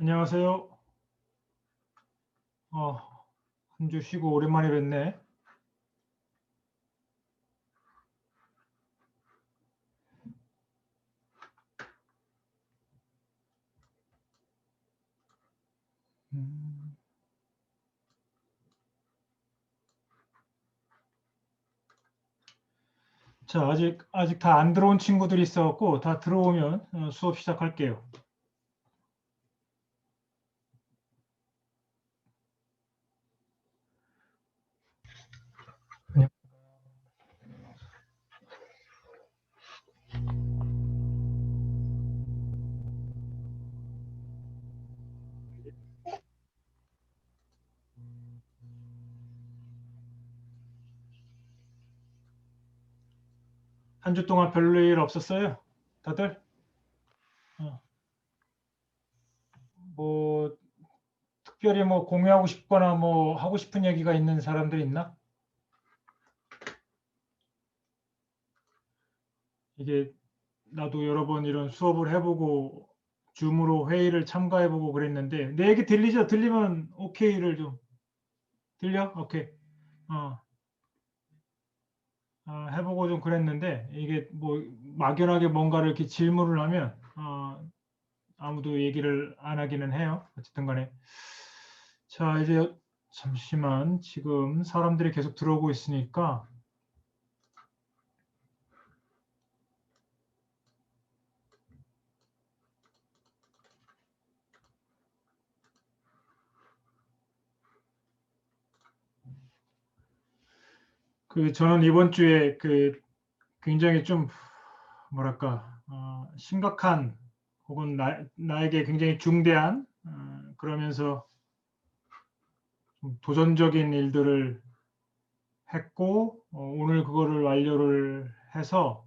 안녕하세요. 어, 한 주 쉬고 오랜만에 뵙네. 음, 자, 아직 다 안 들어온 친구들이 있어갖고 다 들어오면 수업 시작할게요. 네. 한 주 동안 별일 없었어요? 다들? 어, 뭐 특별히 뭐 공유하고 싶거나 뭐 하고 싶은 얘기가 있는 사람들 있나? 이게 나도 여러 번 이런 수업을 해보고 줌으로 회의를 참가해보고 그랬는데 내 얘기 들리죠? 들리면 오케이를 좀. 들려? 오케이. 어. 해보고 좀 그랬는데 이게 뭐 막연하게 뭔가를 이렇게 질문을 하면 아무도 얘기를 안 하기는 해요. 어쨌든 간에 자 이제 잠시만 지금 사람들이 계속 들어오고 있으니까 그 저는 이번 주에 그 굉장히 좀 뭐랄까 심각한 혹은 나에게 굉장히 중대한 그러면서 좀 도전적인 일들을 했고 오늘 그거를 완료를 해서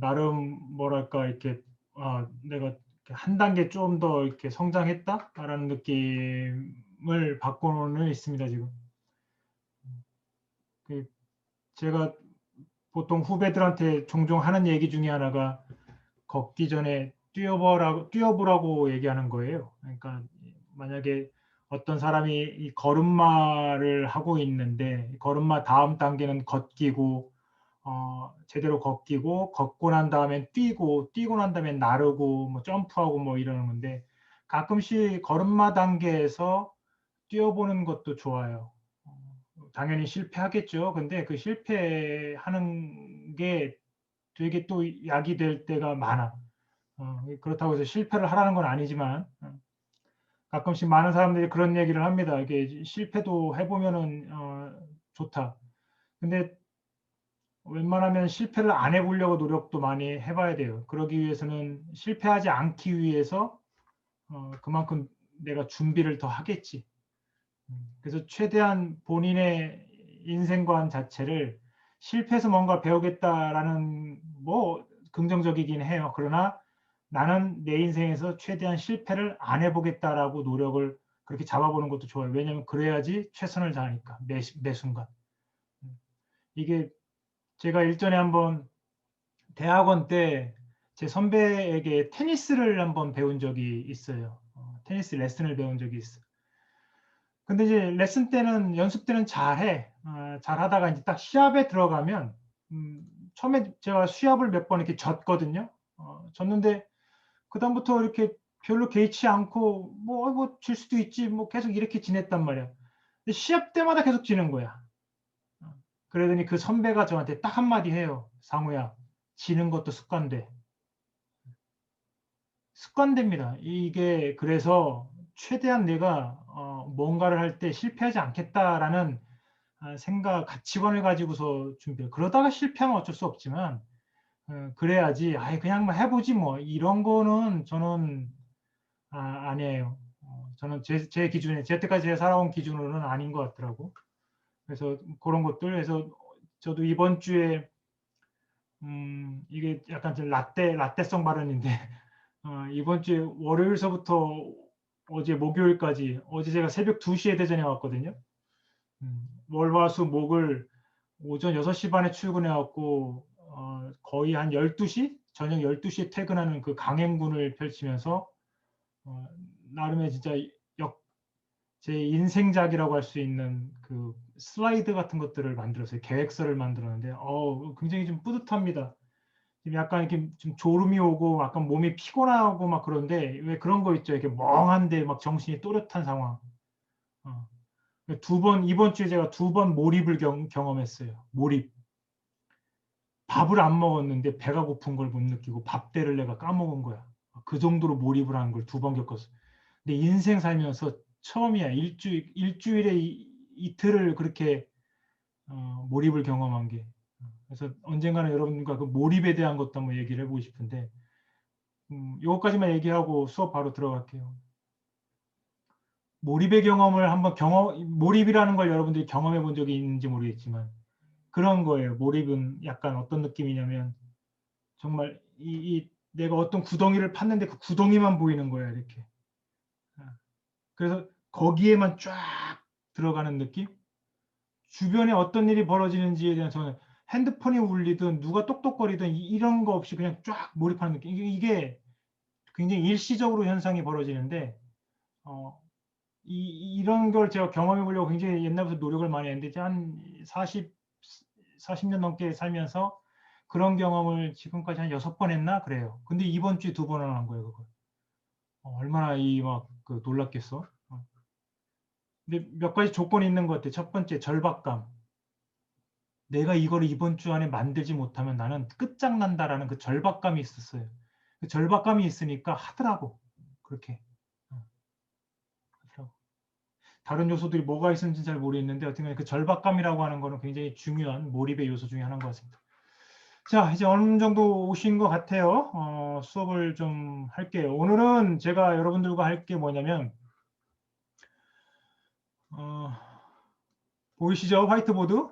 나름 뭐랄까 이렇게 내가 이렇게 한 단계 좀 더 이렇게 성장했다라는 느낌을 받고는 있습니다 지금. 그 제가 보통 후배들한테 종종 하는 얘기 중에 하나가 걷기 전에 뛰어보라고 얘기하는 거예요. 그러니까 만약에 어떤 사람이 이 걸음마를 하고 있는데 걸음마 다음 단계는 걷기고 제대로 걷기고 걷고 난 다음엔 뛰고 난 다음엔 나르고 뭐 점프하고 뭐 이러는 건데 가끔씩 걸음마 단계에서 뛰어보는 것도 좋아요. 당연히 실패하겠죠. 근데 그 실패하는 게 되게 또 약이 될 때가 많아. 그렇다고 해서 실패를 하라는 건 아니지만 가끔씩 많은 사람들이 그런 얘기를 합니다. 이게 실패도 해보면은 좋다. 근데 웬만하면 실패를 안 해보려고 노력도 많이 해봐야 돼요. 그러기 위해서는 실패하지 않기 위해서 그만큼 내가 준비를 더 하겠지. 그래서 최대한 본인의 인생관 자체를 실패해서 뭔가 배우겠다라는 뭐 긍정적이긴 해요. 그러나 나는 내 인생에서 최대한 실패를 안 해보겠다라고 노력을 그렇게 잡아보는 것도 좋아요. 왜냐하면 그래야지 최선을 다하니까 매 순간. 이게 제가 일전에 한번 대학원 때 제 선배에게 테니스를 한번 배운 적이 있어요. 테니스 레슨을 배운 적이 있어요. 근데 이제 레슨 때는 연습 때는 잘해. 잘하다가 이제 딱 시합에 들어가면 처음에 제가 시합을 몇 번 이렇게 졌거든요. 졌는데 그다음부터 이렇게 별로 개의치 않고 뭐 질 수도 있지 뭐 계속 이렇게 지냈단 말이야. 근데 시합 때마다 계속 지는 거야. 그러더니 그 선배가 저한테 딱 한마디 해요. 상우야, 지는 것도 습관돼. 습관됩니다. 이게 그래서 최대한 내가 뭔가를 할 때 실패하지 않겠다라는 생각, 가치관을 가지고서 준비를. 그러다가 실패하면 어쩔 수 없지만 그래야지. 아예 그냥 뭐 해보지 뭐 이런 거는 저는 아니에요. 저는 제 기준에 여태까지 제가 살아온 기준으로는 아닌 것 같더라고. 그래서 그런 것들. 그래서 저도 이번 주에 이게 약간 좀 라떼성 발언인데 이번 주에 월요일서부터 어제 목요일까지 어제 제가 새벽 2시에 대전에 왔거든요. 월화수목을 오전 6시 반에 출근해 갖고 거의 한 12시 저녁 12시에 퇴근하는 그 강행군을 펼치면서 어, 나름의 진짜 제 인생작이라고 할 수 있는 그 슬라이드 같은 것들을 만들었어요. 계획서를 만들었는데 굉장히 좀 뿌듯합니다. 지금 약간 이렇게 좀 졸음이 오고 약간 몸이 피곤하고 막 그런데 왜 그런 거 있죠. 이렇게 멍한데 막 정신이 또렷한 상황. 이번 주에 제가 2번 몰입을 경험했어요. 몰입. 밥을 안 먹었는데 배가 고픈 걸 못 느끼고 밥대를 내가 까먹은 거야. 그 정도로 몰입을 하는 걸 2번 겪었어. 근데 인생 살면서 처음이야. 일주일에 이틀을 그렇게 몰입을 경험한 게. 그래서 언젠가는 여러분과 그 몰입에 대한 것도 한번 얘기를 해보고 싶은데, 요거까지만 얘기하고 수업 바로 들어갈게요. 몰입의 경험을 한번 몰입이라는 걸 여러분들이 경험해 본 적이 있는지 모르겠지만, 그런 거예요. 몰입은 약간 어떤 느낌이냐면, 정말 내가 어떤 구덩이를 팠는데 그 구덩이만 보이는 거야, 이렇게. 그래서 거기에만 쫙 들어가는 느낌? 주변에 어떤 일이 벌어지는지에 대한 저는 핸드폰이 울리든 누가 똑똑거리든 이런 거 없이 그냥 쫙 몰입하는 느낌. 이게 굉장히 일시적으로 현상이 벌어지는데, 이런 걸 제가 경험해 보려고 굉장히 옛날부터 노력을 많이 했는데, 한 40년 넘게 살면서 그런 경험을 지금까지 한 6번 했나? 그래요. 근데 이번 주에 2번을 한 거예요, 그걸. 얼마나 그 놀랐겠어. 근데 몇 가지 조건이 있는 것 같아요. 첫 번째, 절박감. 내가 이거를 이번 주 안에 만들지 못하면 나는 끝장난다라는 그 절박감이 있었어요. 그 절박감이 있으니까 하더라고. 그렇게. 그렇더라고. 다른 요소들이 뭐가 있는지 잘 모르겠는데 어쨌든 그 절박감이라고 하는 거는 굉장히 중요한 몰입의 요소 중에 하나인 것 같습니다. 자, 이제 어느 정도 오신 것 같아요. 수업을 좀 할게요. 오늘은 제가 여러분들과 할 게 뭐냐면 보이시죠? 화이트보드?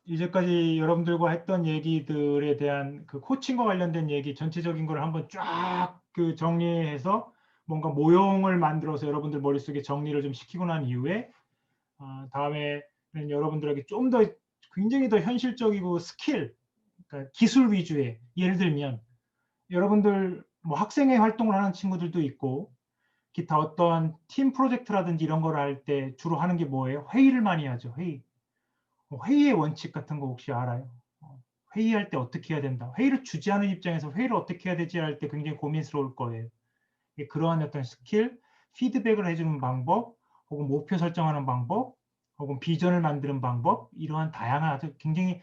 이제까지 여러분들과 했던 얘기들에 대한 그 코칭과 관련된 얘기 전체적인 걸 한번 쫙 그 정리해서 뭔가 모형을 만들어서 여러분들 머릿속에 정리를 좀 시키고 난 이후에 다음에는 여러분들에게 좀 더 굉장히 더 현실적이고 그러니까 기술 위주의, 예를 들면 여러분들 뭐 학생회 활동을 하는 친구들도 있고 기타 어떠한 팀 프로젝트라든지 이런 걸 할 때 주로 하는 게 뭐예요? 회의를 많이 하죠. 회의의 원칙 같은 거 혹시 알아요? 회의할 때 어떻게 해야 된다. 회의를 주재하는 입장에서 회의를 어떻게 해야 되지 할 때 굉장히 고민스러울 거예요. 그러한 어떤 스킬, 피드백을 해주는 방법, 혹은 목표 설정하는 방법, 혹은 비전을 만드는 방법, 이러한 다양한 아주 굉장히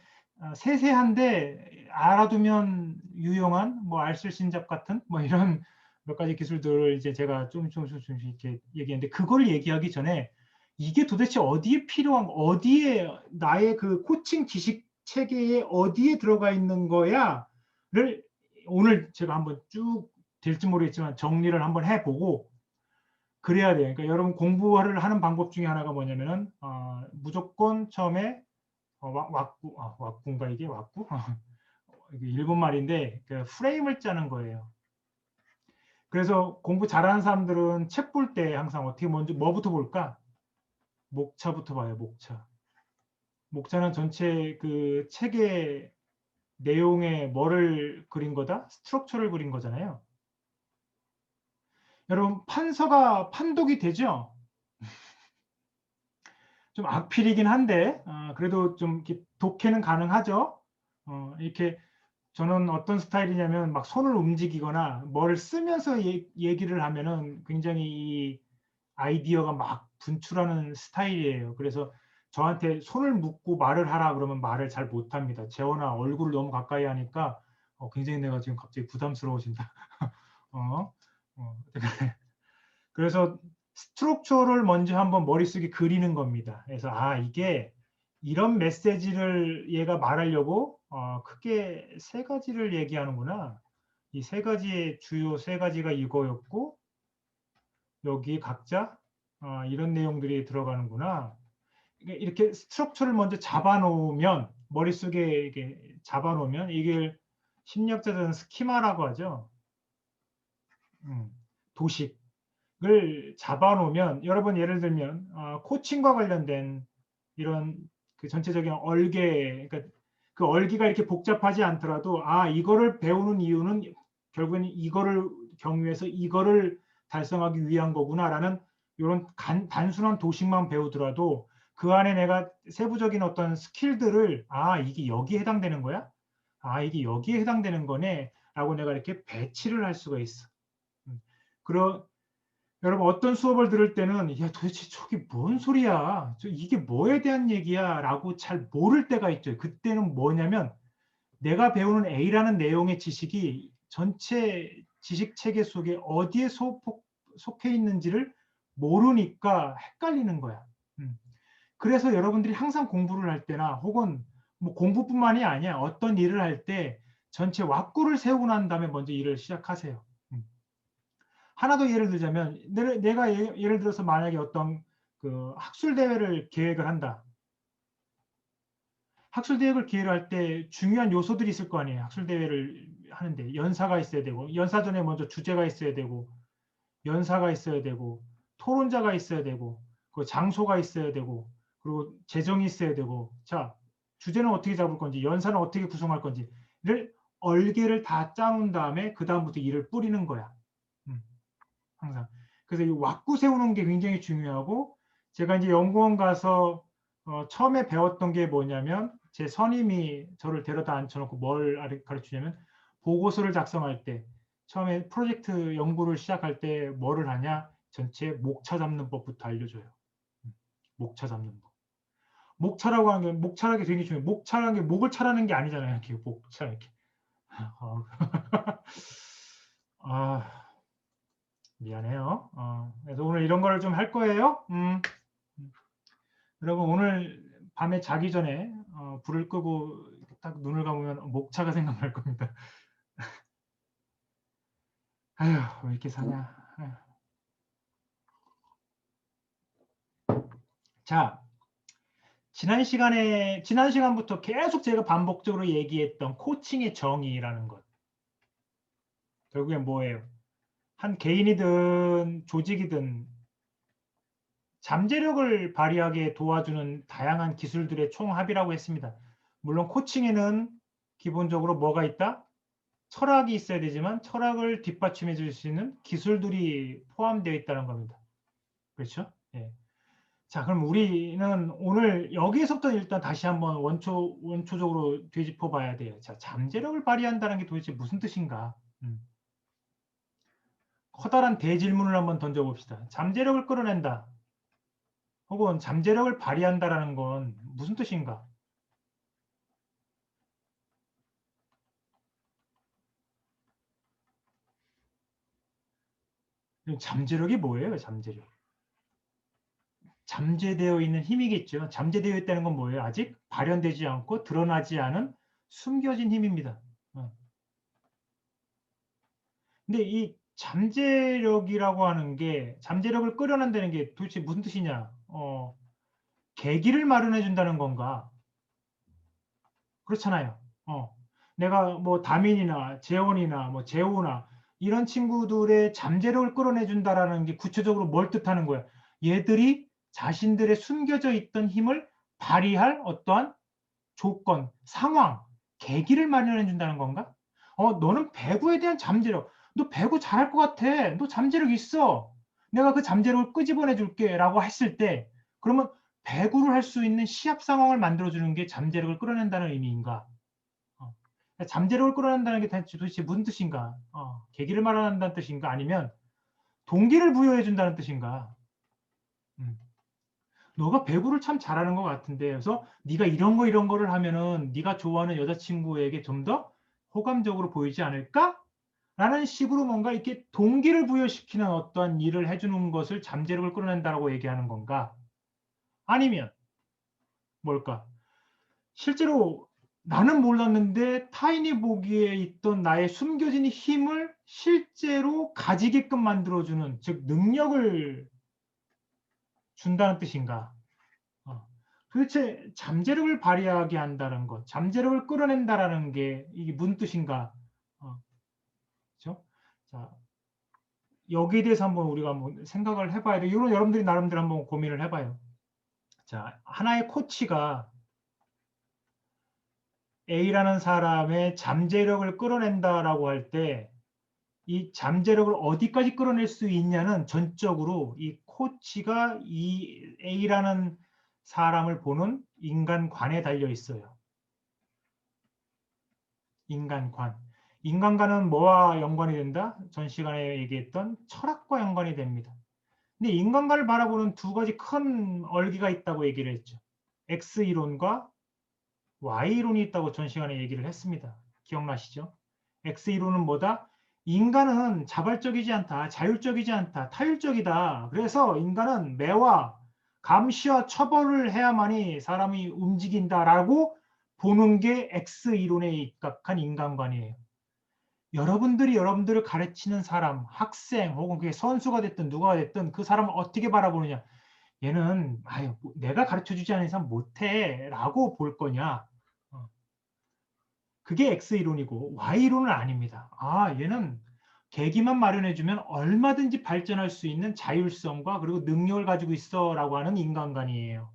세세한데 알아두면 유용한 뭐 알쓸신잡 같은 뭐 이런 몇 가지 기술들을 이제 제가 좀 이렇게 얘기했는데, 그걸 얘기하기 전에 이게 도대체 어디에 필요한, 어디에 나의 그 코칭 지식 체계에 어디에 들어가 있는 거야를 오늘 제가 한번 쭉 될지 모르겠지만 정리를 한번 해보고 그래야 돼요. 그러니까 여러분 공부를 하는 방법 중에 하나가 뭐냐면은 무조건 처음에 왁구인가 이게 왁구? 이게 일본 말인데 그 프레임을 짜는 거예요. 그래서 공부 잘하는 사람들은 책 볼 때 항상 어떻게 먼저 뭐부터 볼까? 목차부터 봐요. 목차. 목차는 전체 그 책의 내용에 뭐를 그린 거다? 스트럭처를 그린 거잖아요. 여러분 판서가 판독이 되죠? 좀 악필이긴 한데 그래도 좀 이렇게 독해는 가능하죠. 이렇게 저는 어떤 스타일이냐면 막 손을 움직이거나 뭘 쓰면서 얘기를 하면은 굉장히 이 아이디어가 막 분출하는 스타일이에요. 그래서 저한테 손을 묶고 말을 하라 그러면 말을 잘 못합니다. 재원아 얼굴을 너무 가까이 하니까 굉장히 내가 지금 갑자기 부담스러워진다. 어, 그래서 스트럭처를 먼저 한번 머릿속에 그리는 겁니다. 그래서 이게 이런 메시지를 얘가 말하려고 크게 3가지를 얘기하는구나. 이 3가지의 주요 3가지가 이거였고 여기 각자 이런 내용들이 들어가는구나. 이렇게 스트럭처를 먼저 잡아놓으면 머릿속에 이게 잡아놓으면 이게 심리학자들은 스키마라고 하죠. 도식. 을 잡아놓으면 여러분 예를 들면 코칭과 관련된 이런 그 전체적인 얼개, 그러니까 그 얼기가 이렇게 복잡하지 않더라도 이거를 배우는 이유는 결국엔 이거를 경우에서 이거를 달성하기 위한 거구나라는 이런 단순한 도식만 배우더라도 그 안에 내가 세부적인 어떤 스킬들을 이게 여기에 해당되는 거야? 이게 여기에 해당되는 거네 라고 내가 이렇게 배치를 할 수가 있어. 여러분 어떤 수업을 들을 때는 야 도대체 저게 뭔 소리야? 이게 뭐에 대한 얘기야? 라고 잘 모를 때가 있죠. 그때는 뭐냐면 내가 배우는 A라는 내용의 지식이 전체 지식 체계 속에 어디에 속해 있는지를 모르니까 헷갈리는 거야. 그래서 여러분들이 항상 공부를 할 때나 혹은 뭐 공부뿐만이 아니야. 어떤 일을 할 때 전체 왁구를 세우고 난 다음에 먼저 일을 시작하세요. 하나 더 예를 들자면 내가 예를 들어서 만약에 어떤 그 학술 대회를 계획을 한다. 학술 대회를 기획을 할 때 중요한 요소들이 있을 거 아니에요. 학술 대회를 하는데 연사가 있어야 되고 연사 전에 먼저 주제가 있어야 되고 연사가 있어야 되고 토론자가 있어야 되고 그 장소가 있어야 되고 그리고 재정이 있어야 되고 자 주제는 어떻게 잡을 건지 연사는 어떻게 구성할 건지를 얼개를 다 짜놓은 다음에 그 다음부터 일을 뿌리는 거야. 항상. 그래서 이 왁구 세우는 게 굉장히 중요하고 제가 이제 연구원 가서 처음에 배웠던 게 뭐냐면 제 선임이 저를 데려다 앉혀놓고 뭘 가르치냐면 보고서를 작성할 때 처음에 프로젝트 연구를 시작할 때 뭐를 하냐 전체 목차 잡는 법부터 알려줘요. 목차 잡는 법. 목차라고 하는 게 목차라는 게 되게 중요해요. 목차라는 게 목을 차라는 게 아니잖아요. 이렇게 목차 이렇게. 미안해요. 그래서 오늘 이런 거를 좀 할 거예요. 여러분 오늘 밤에 자기 전에 불을 끄고 딱 눈을 감으면 목차가 생각날 겁니다. 아휴 왜 이렇게 사냐. 아휴. 자 지난 시간부터 계속 제가 반복적으로 얘기했던 코칭의 정의라는 것. 결국엔 뭐예요? 한 개인이든 조직이든 잠재력을 발휘하게 도와주는 다양한 기술들의 총합이라고 했습니다. 물론 코칭에는 기본적으로 뭐가 있다? 철학이 있어야 되지만 철학을 뒷받침해 줄 수 있는 기술들이 포함되어 있다는 겁니다. 그렇죠? 예. 자, 그럼 우리는 오늘 여기에서부터 일단 다시 한번 원초적으로 되짚어 봐야 돼요. 자, 잠재력을 발휘한다는 게 도대체 무슨 뜻인가? 커다란 대질문을 한번 던져봅시다. 잠재력을 끌어낸다. 혹은 잠재력을 발휘한다라는 건 무슨 뜻인가? 잠재력이 뭐예요? 잠재력. 잠재되어 있는 힘이겠죠. 잠재되어 있다는 건 뭐예요? 아직 발현되지 않고 드러나지 않은 숨겨진 힘입니다. 근데 이 잠재력이라고 하는 게 잠재력을 끌어낸다는 게 도대체 무슨 뜻이냐? 계기를 마련해 준다는 건가? 그렇잖아요. 내가 뭐 다민이나 재원이나 뭐 재호나 이런 친구들의 잠재력을 끌어내 준다라는 게 구체적으로 뭘 뜻하는 거야? 얘들이 자신들의 숨겨져 있던 힘을 발휘할 어떠한 조건, 상황, 계기를 마련해 준다는 건가? 너는 배구에 대한 잠재력, 너 배구 잘할 것 같아. 너 잠재력 있어. 내가 그 잠재력을 끄집어내 줄게 라고 했을 때 그러면 배구를 할 수 있는 시합 상황을 만들어주는 게 잠재력을 끌어낸다는 의미인가? 잠재력을 끌어낸다는 게 도대체 무슨 뜻인가? 계기를 마련한다는 뜻인가? 아니면 동기를 부여해 준다는 뜻인가? 너가 배구를 참 잘하는 것 같은데 그래서 네가 이런 거를 하면은 네가 좋아하는 여자친구에게 좀 더 호감적으로 보이지 않을까? 라는 식으로 뭔가 이렇게 동기를 부여시키는 어떤 일을 해주는 것을 잠재력을 끌어낸다라고 얘기하는 건가? 아니면 뭘까? 실제로 나는 몰랐는데 타인이 보기에 있던 나의 숨겨진 힘을 실제로 가지게끔 만들어주는 즉 능력을 준다는 뜻인가? 도대체 잠재력을 발휘하게 한다는 것, 잠재력을 끌어낸다라는 게 이게 무슨 뜻인가? 그렇죠? 자, 여기에 대해서 한번 우리가 한번 생각을 해봐야 돼. 이런 여러분들이 나름대로 한번 고민을 해봐요. 자, 하나의 코치가 A라는 사람의 잠재력을 끌어낸다라고 할 때 이 잠재력을 어디까지 끌어낼 수 있냐는 전적으로 이 코치가 이 A라는 사람을 보는 인간관에 달려 있어요. 인간관. 인간관은 뭐와 연관이 된다? 전 시간에 얘기했던 철학과 연관이 됩니다. 근데 인간관을 바라보는 두 가지 큰 얼기가 있다고 얘기를 했죠. X이론과 Y이론이 있다고 전 시간에 얘기를 했습니다. 기억나시죠? X이론은 뭐다? 인간은 자발적이지 않다. 자율적이지 않다. 타율적이다. 그래서 인간은 매와 감시와 처벌을 해야만이 사람이 움직인다라고 보는 게 X이론에 입각한 인간관이에요. 여러분들이 여러분들을 가르치는 사람, 학생 혹은 그게 선수가 됐든 누가 됐든 그 사람을 어떻게 바라보느냐. 얘는 아유, 내가 가르쳐주지 않은 이상 못해 라고 볼 거냐. 그게 X이론이고 Y이론은 아닙니다. 아, 얘는 계기만 마련해주면 얼마든지 발전할 수 있는 자율성과 그리고 능력을 가지고 있어 라고 하는 인간관이에요.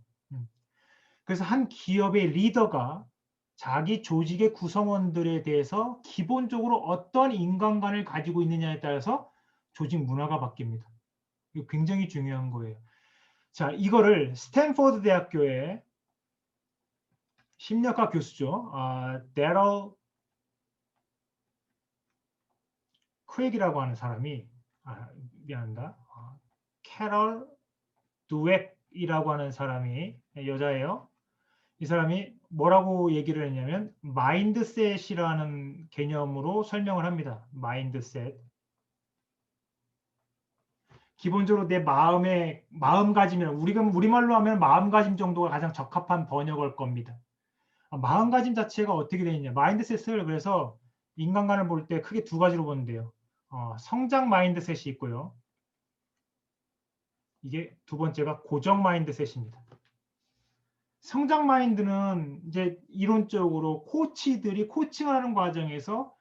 그래서 한 기업의 리더가 자기 조직의 구성원들에 대해서 기본적으로 어떤 인간관을 가지고 있느냐에 따라서 조직 문화가 바뀝니다. 이거 굉장히 중요한 거예요. 자, 이거를 스탠포드 대학교의 심리학과 교수죠. 데럴 크랙이라고 하는 사람이 미안합니다. 캐럴 두웩이라고 하는 사람이 여자예요. 이 사람이 뭐라고 얘기를 했냐면 마인드셋이라는 개념으로 설명을 합니다. 마인드셋. 기본적으로 내 마음의 마음가짐이라 우리말로 하면 마음가짐 정도가 가장 적합한 번역일 겁니다. 마음가짐 자체가 어떻게 되어 있냐? 마인드셋을 그래서 인간관을 볼 때 크게 두 가지로 보는데요. 성장 마인드셋이 있고요. 이게 두 번째가 고정 마인드셋입니다. 성장 마인드는 이제 이론적으로 코치들이 코칭을 하는 과정에서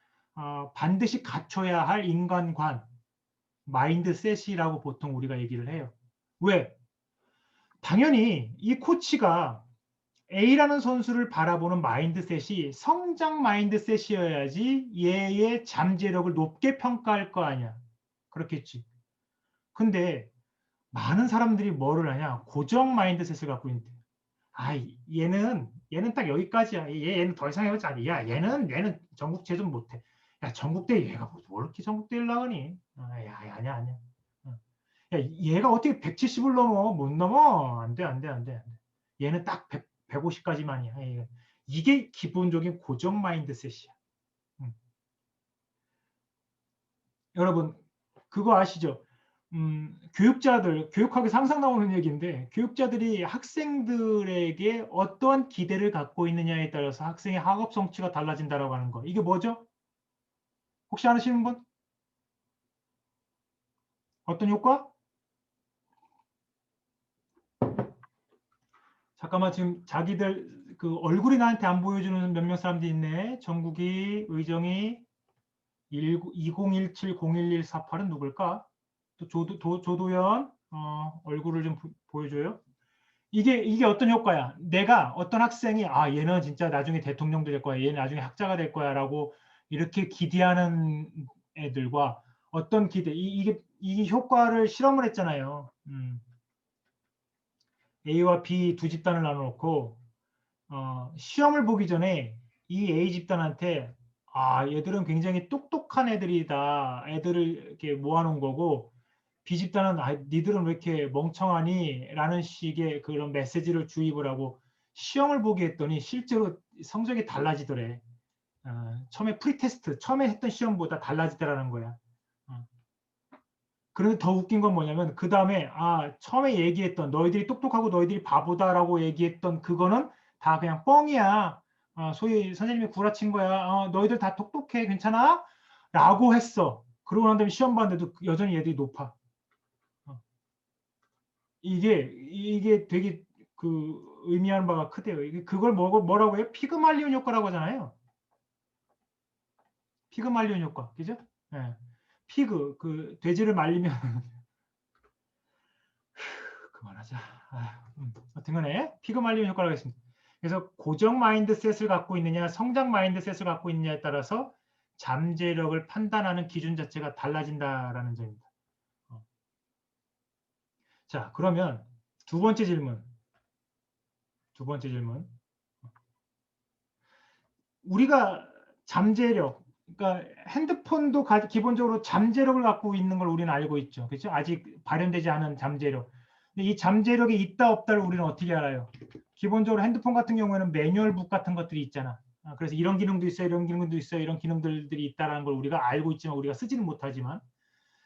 반드시 갖춰야 할 인간관, 마인드셋이라고 보통 우리가 얘기를 해요. 왜? 당연히 이 코치가 A라는 선수를 바라보는 마인드셋이 성장 마인드셋이어야지 얘의 잠재력을 높게 평가할 거 아니야. 그렇겠지. 근데 많은 사람들이 뭐를 하냐? 고정 마인드셋을 갖고 있는데. 얘는 딱 여기까지야. 얘는 더 이상 해보지 않아. 야, 얘는 전국체 좀 못해. 야, 전국대 얘가 뭐 이렇게 전국대를 나가니? 아니야. 야, 얘가 어떻게 170을 넘어? 못 넘어. 안 돼. 얘는 딱 150까지만이야. 이게 기본적인 고정 마인드셋이야. 여러분, 그거 아시죠? 교육자들, 교육학에서 항상 나오는 얘기인데, 교육자들이 학생들에게 어떠한 기대를 갖고 있느냐에 따라서 학생의 학업 성취가 달라진다라고 하는 거. 이게 뭐죠? 혹시 아시는 분? 어떤 효과? 잠깐만, 지금 자기들 그 얼굴이 나한테 안 보여주는 몇몇 사람들이 있네. 정국이, 의정이, 2017-01148은 누굴까? 또 조도연, 얼굴을 좀 보여줘요. 이게 어떤 효과야? 내가 어떤 학생이 얘는 진짜 나중에 대통령도 될 거야. 얘는 나중에 학자가 될 거야. 라고 이렇게 기대하는 애들과 어떤 기대, 이 효과를 실험을 했잖아요. A와 B 두 집단을 나눠놓고 시험을 보기 전에 이 A 집단한테 얘들은 굉장히 똑똑한 애들이다. 애들을 이렇게 모아놓은 거고 B 집단은 니들은 왜 이렇게 멍청하니? 라는 식의 그런 메시지를 주입을 하고 시험을 보게 했더니 실제로 성적이 달라지더래. 처음에 프리테스트, 처음에 했던 시험보다 달라지더라는 거야. 그런데 더 웃긴 건 뭐냐면 그 다음에 처음에 얘기했던 너희들이 똑똑하고 너희들이 바보다라고 얘기했던 그거는 다 그냥 뻥이야. 소위 선생님이 구라친 거야. 너희들 다 똑똑해. 괜찮아? 라고 했어. 그러고 난 다음에 시험 봤는데도 여전히 얘들이 높아. 이게 되게 그 의미하는 바가 크대요. 그걸 뭐라고 해요? 피그말리온 효과라고 하잖아요. 피그말리온 효과. 그죠? 네. 피그, 그 돼지를 말리면 그만하자. 어떤 간에 피그말리온 효과라고 했습니다. 그래서 고정 마인드셋을 갖고 있느냐, 성장 마인드셋을 갖고 있느냐에 따라서 잠재력을 판단하는 기준 자체가 달라진다라는 점입니다. 자, 그러면 두 번째 질문. 우리가 잠재력, 그러니까 핸드폰도 기본적으로 잠재력을 갖고 있는 걸 우리는 알고 있죠. 그렇죠? 아직 발현되지 않은 잠재력. 근데 이 잠재력이 있다 없다를 우리는 어떻게 알아요? 기본적으로 핸드폰 같은 경우에는 매뉴얼북 같은 것들이 있잖아. 그래서 이런 기능도 있어요, 이런 기능도 있어요, 이런 기능들이 있다라는 걸 우리가 알고 있지만 우리가 쓰지는 못하지만,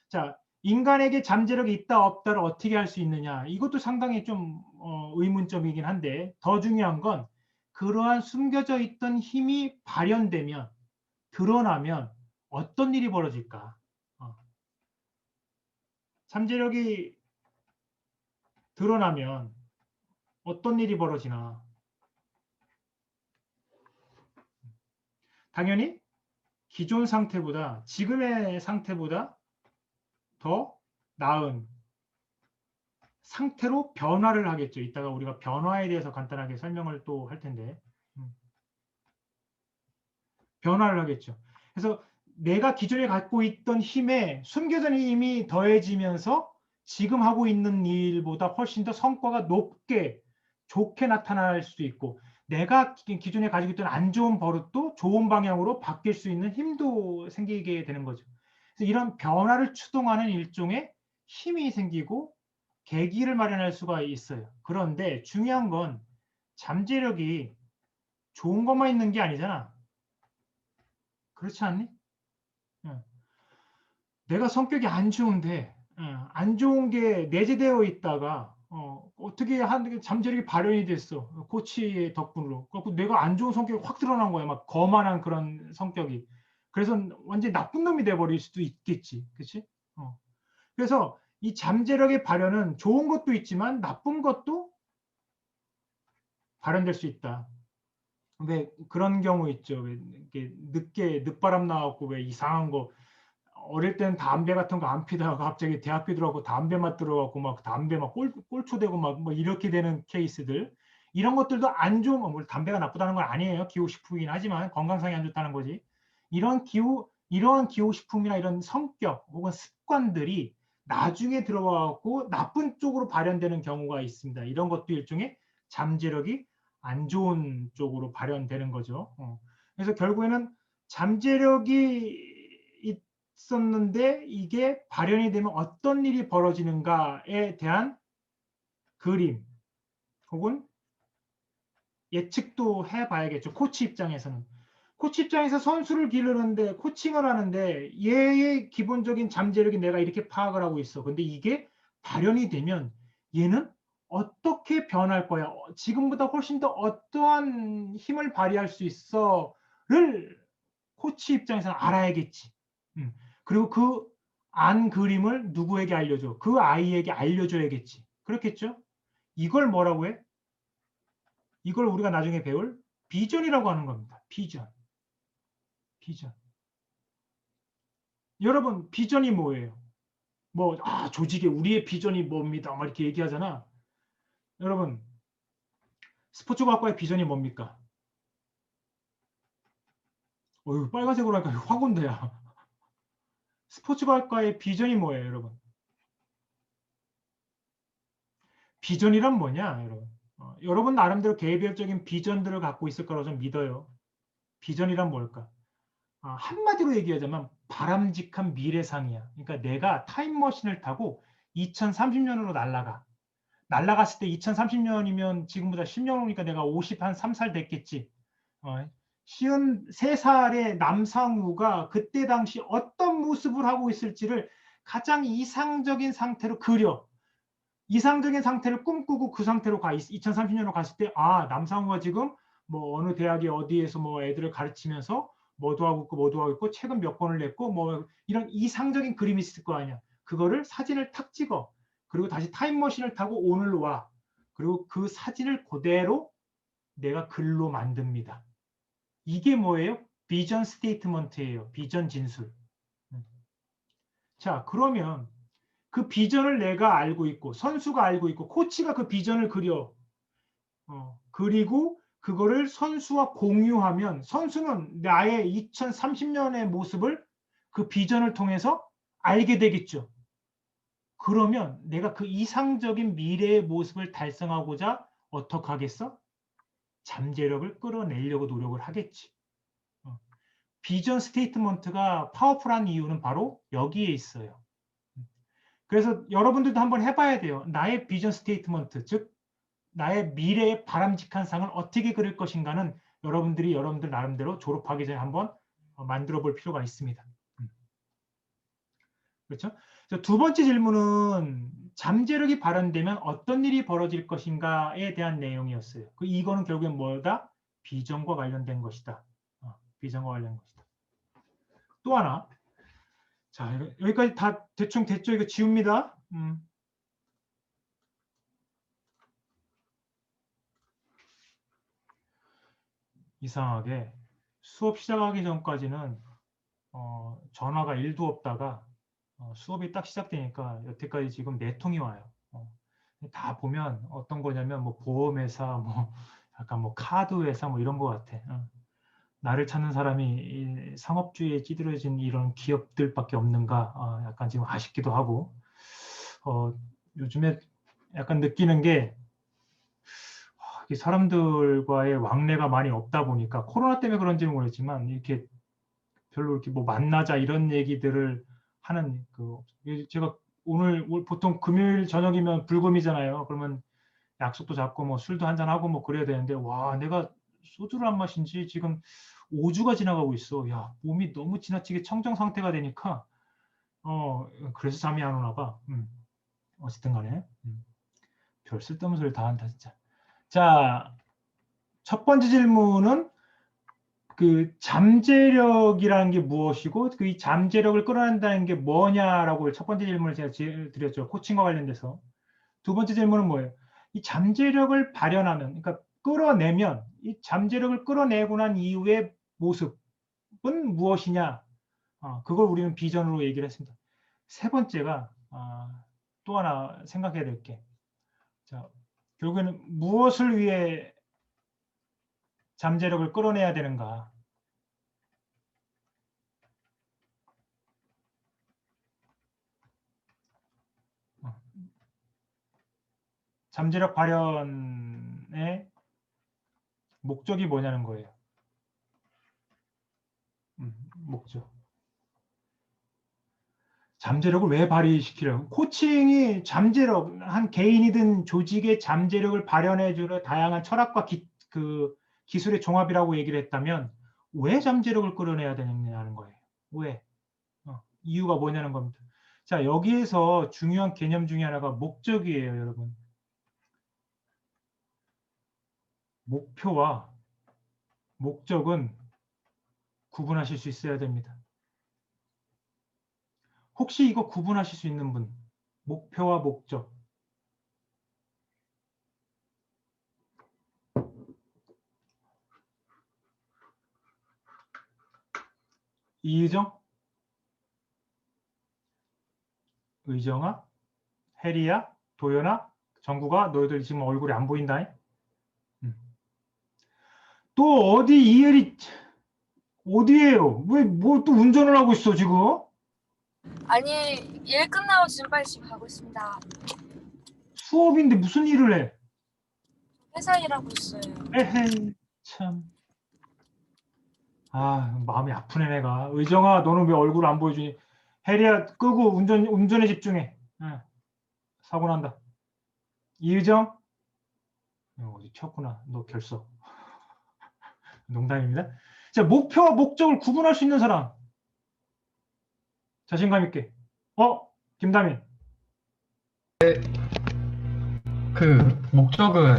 자, 인간에게 잠재력이 있다 없다를 어떻게 할 수 있느냐? 이것도 상당히 좀 의문점이긴 한데, 더 중요한 건 그러한 숨겨져 있던 힘이 발현되면, 드러나면 어떤 일이 벌어질까? 잠재력이 드러나면 어떤 일이 벌어지나? 당연히 기존 상태보다, 지금의 상태보다 더 나은 상태로 변화를 하겠죠. 이따가 우리가 변화에 대해서 간단하게 설명을 또 할 텐데, 변화를 하겠죠. 그래서 내가 기존에 갖고 있던 힘에 숨겨진 힘이 더해지면서 지금 하고 있는 일보다 훨씬 더 성과가 높게, 좋게 나타날 수도 있고, 내가 기존에 가지고 있던 안 좋은 버릇도 좋은 방향으로 바뀔 수 있는 힘도 생기게 되는 거죠. 그래서 이런 변화를 추동하는 일종의 힘이 생기고 계기를 마련할 수가 있어요. 그런데 중요한 건 잠재력이 좋은 것만 있는 게 아니잖아. 그렇지 않니? 내가 성격이 안 좋은데, 안 좋은 게 내재되어 있다가 어떻게 하는 잠재력이 발현이 됐어. 코치의 덕분으로. 그래서 내가 안 좋은 성격이 확 드러난 거야. 막 거만한 그런 성격이. 그래서 완전히 나쁜 놈이 돼버릴 수도 있겠지. 그렇지? 그래서 이 잠재력의 발현은 좋은 것도 있지만 나쁜 것도 발현될 수 있다. 왜 그런 경우 있죠. 왜 이렇게 늦바람 나왔고 왜 이상한 거, 어릴 때는 담배 같은 거 안 피다가 갑자기 대학교 들어가고 담배 맛 들어가고 막 담배 막 꼴초되고 막 뭐 이렇게 되는 케이스들, 이런 것들도 안 좋은, 뭐 담배가 나쁘다는 건 아니에요. 기호식품이긴 하지만 건강상에 안 좋다는 거지. 이러한 기호식품이나 이런 성격 혹은 습관들이 나중에 들어가고 나쁜 쪽으로 발현되는 경우가 있습니다. 이런 것도 일종의 잠재력이 안 좋은 쪽으로 발현되는 거죠. 그래서 결국에는 잠재력이 있었는데 이게 발현이 되면 어떤 일이 벌어지는가에 대한 그림 혹은 예측도 해봐야겠죠. 코치 입장에서는. 코치 입장에서 선수를 기르는데 코칭을 하는데 얘의 기본적인 잠재력이 내가 이렇게 파악을 하고 있어. 근데 이게 발현이 되면 얘는 어떻게 변할 거야? 지금보다 훨씬 더 어떠한 힘을 발휘할 수 있어를 코치 입장에서는 알아야겠지. 그리고 그 안 그림을 누구에게 알려줘? 그 아이에게 알려줘야겠지. 그렇겠죠? 이걸 뭐라고 해? 이걸 우리가 나중에 배울 비전이라고 하는 겁니다. 비전. 여러분, 비전이 뭐예요? 조직에 우리의 비전이 뭡니다. 막 이렇게 얘기하잖아. 여러분, 스포츠과학과의 비전이 뭡니까? 빨간색으로 하니까 확 온대야. 스포츠과학과의 비전이 뭐예요, 여러분? 비전이란 뭐냐, 여러분? 여러분 나름대로 개별적인 비전들을 갖고 있을 거라고 저는 믿어요. 비전이란 뭘까? 한마디로 얘기하자면 바람직한 미래상이야. 그러니까 내가 타임머신을 타고 2030년으로 날아갔을 때 2030년이면 지금보다 10년 오니까 내가 50한 3살 됐겠지. 53살의 남상우가 그때 당시 어떤 모습을 하고 있을지를 가장 이상적인 상태로 그려. 이상적인 상태를 꿈꾸고 그 상태로 2030년으로 갔을 때, 남상우가 지금 뭐 어느 대학에 어디에서 뭐 애들을 가르치면서 뭐도 하고 있고 책은 몇 권을 냈고 뭐 이런 이상적인 그림이 있을 거 아니야. 그거를 사진을 탁 찍어. 그리고 다시 타임머신을 타고 오늘로 와. 그리고 그 사진을 그대로 내가 글로 만듭니다. 이게 뭐예요? 비전 스테이트먼트예요. 비전 진술. 자, 그러면 그 비전을 내가 알고 있고 선수가 알고 있고 코치가 그 비전을 그려. 그리고 그거를 선수와 공유하면 선수는 나의 2030년의 모습을 그 비전을 통해서 알게 되겠죠. 그러면 내가 그 이상적인 미래의 모습을 달성하고자 어떻게 하겠어? 잠재력을 끌어내려고 노력을 하겠지. 비전 스테이트먼트가 파워풀한 이유는 바로 여기에 있어요. 그래서 여러분들도 한번 해봐야 돼요. 나의 비전 스테이트먼트, 즉 나의 미래의 바람직한 상을 어떻게 그릴 것인가는 여러분들 나름대로 졸업하기 전에 한번 만들어 볼 필요가 있습니다. 그렇죠? 두 번째 질문은 잠재력이 발현되면 어떤 일이 벌어질 것인가에 대한 내용이었어요. 이거는 결국엔 뭐다? 비전과 관련된 것이다. 비전과 관련된 것이다. 또 하나. 자, 여기까지 다 대충 됐죠? 이거 지웁니다. 이상하게 수업 시작하기 전까지는 전화가 1도 없다가 수업이 딱 시작되니까 여태까지 지금 4통이 와요. 다 보면 어떤 거냐면 뭐 보험회사, 뭐 약간 뭐 카드회사 뭐 이런 거 같아. 나를 찾는 사람이 상업주의에 찌들어진 이런 기업들밖에 없는가 약간 지금 아쉽기도 하고 요즘에 약간 느끼는 게 사람들과의 왕래가 많이 없다 보니까 코로나 때문에 그런지는 모르겠지만 이렇게 별로 이렇게 뭐 만나자 이런 얘기들을 하는 제가 오늘 보통 금요일 저녁이면 불금이잖아요. 그러면 약속도 잡고 뭐 술도 한잔 하고 뭐 그래야 되는데 와 내가 소주를 안 마신 지 지금 5주가 지나가고 있어. 야 몸이 너무 지나치게 청정 상태가 되니까 그래서 잠이 안 오나 봐. 어쨌든 간에 별 쓸데없는 소리를 다 한다 진짜. 자, 첫 번째 질문은 그 잠재력이라는 게 무엇이고 그 이 잠재력을 끌어낸다는 게 뭐냐라고 첫 번째 질문을 제가 드렸죠. 코칭과 관련돼서. 두 번째 질문은 뭐예요? 이 잠재력을 발현하면, 그러니까 끌어내면 이 잠재력을 끌어내고 난 이후의 모습은 무엇이냐? 그걸 우리는 비전으로 얘기를 했습니다. 세 번째가 또 하나 생각해야 될 게, 자, 결국에는 무엇을 위해 잠재력을 끌어내야 되는가? 잠재력 발현의 목적이 뭐냐는 거예요. 목적. 잠재력을 왜 발휘시키려고? 코칭이 잠재력, 한 개인이든 조직의 잠재력을 발현해주는 다양한 철학과 기술의 종합이라고 얘기를 했다면 왜 잠재력을 끌어내야 되느냐는 거예요. 왜? 이유가 뭐냐는 겁니다. 자, 여기에서 중요한 개념 중에 하나가 목적이에요, 여러분. 목표와 목적은 구분하실 수 있어야 됩니다. 혹시 이거 구분하실 수 있는 분? 목표와 목적. 이의정? 의정아? 혜리야? 도연아? 정국아? 너희들 지금 얼굴이 안 보인다. 또 어디 이혜리 어디에요? 왜 뭐 또 운전을 하고 있어 지금? 아니, 일 끝나고 지금 빨리 집 가고 있습니다. 수업인데 무슨 일을 해? 회사 일하고 있어요. 에헤이 참. 마음이 아프네 내가. 의정아 너는 왜 얼굴 안 보여주니? 혜리야 끄고 운전에 집중해. 사고 난다. 이의정? 어디 튀었구나. 너 결석. 농담입니다. 자, 목표와 목적을 구분할 수 있는 사람. 자신감 있게. 김다민. 그 목적은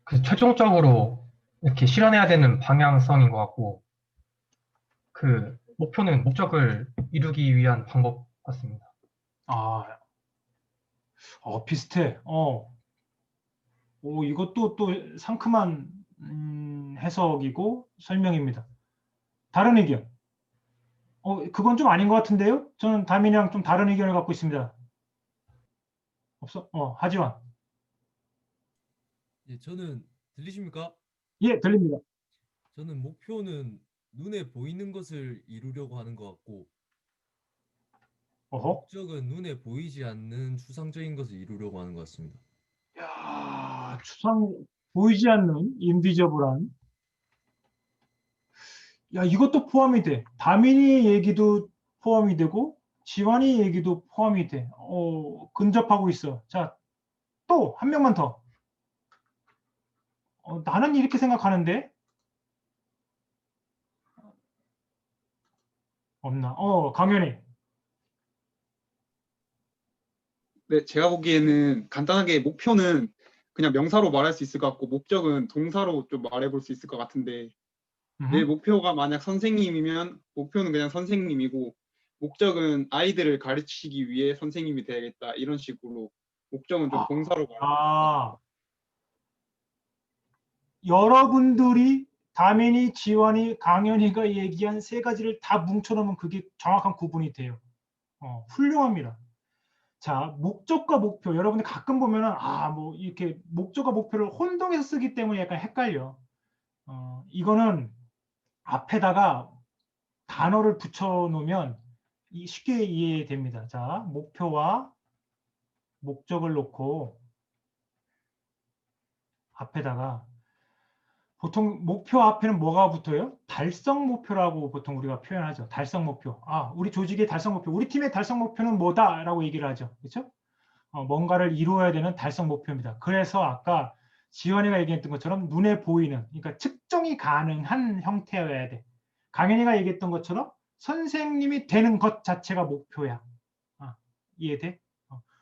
그 최종적으로 이렇게 실현해야 되는 방향성인 것 같고, 그 목표는 목적을 이루기 위한 방법 같습니다. 비슷해. 이것도 또 상큼한 해석이고 설명입니다. 다른 의견. 그건 좀 아닌 것 같은데요? 저는 다민이랑 좀 다른 의견을 갖고 있습니다. 없어? 하지원. 예, 저는 들리십니까? 예, 들립니다. 저는 목표는 눈에 보이는 것을 이루려고 하는 것 같고, 어허. 목적은 눈에 보이지 않는 추상적인 것을 이루려고 하는 것 같습니다. 야, 보이지 않는 인비저블한. 야, 이것도 포함이 돼. 다민이 얘기도 포함이 되고, 지환이 얘기도 포함이 돼. 근접하고 있어. 자, 또 한 명만 더. 나는 이렇게 생각하는데 없나? 강연이. 네, 제가 보기에는 간단하게 목표는 그냥 명사로 말할 수 있을 것 같고 목적은 동사로 좀 말해볼 수 있을 것 같은데 내 목표가 만약 선생님이면 목표는 그냥 선생님이고 목적은 아이들을 가르치기 위해 선생님이 돼야겠다 이런 식으로 목적은 좀 동사로 말할 것 같아요. 여러분들이 다민이, 지원이, 강연이가 얘기한 세 가지를 다 뭉쳐놓으면 그게 정확한 구분이 돼요. 훌륭합니다. 자, 목적과 목표. 여러분들 가끔 보면은 뭐 이렇게 목적과 목표를 혼동해서 쓰기 때문에 약간 헷갈려. 이거는 앞에다가 단어를 붙여놓으면 쉽게 이해됩니다. 자, 목표와 목적을 놓고 앞에다가 보통 목표 앞에는 뭐가 붙어요? 달성 목표라고 보통 우리가 표현하죠. 달성 목표. 우리 조직의 달성 목표, 우리 팀의 달성 목표는 뭐다라고 얘기를 하죠. 그렇죠? 뭔가를 이루어야 되는 달성 목표입니다. 그래서 아까 지원이가 얘기했던 것처럼 눈에 보이는, 그러니까 측정이 가능한 형태여야 돼. 강현이가 얘기했던 것처럼 선생님이 되는 것 자체가 목표야. 이해돼?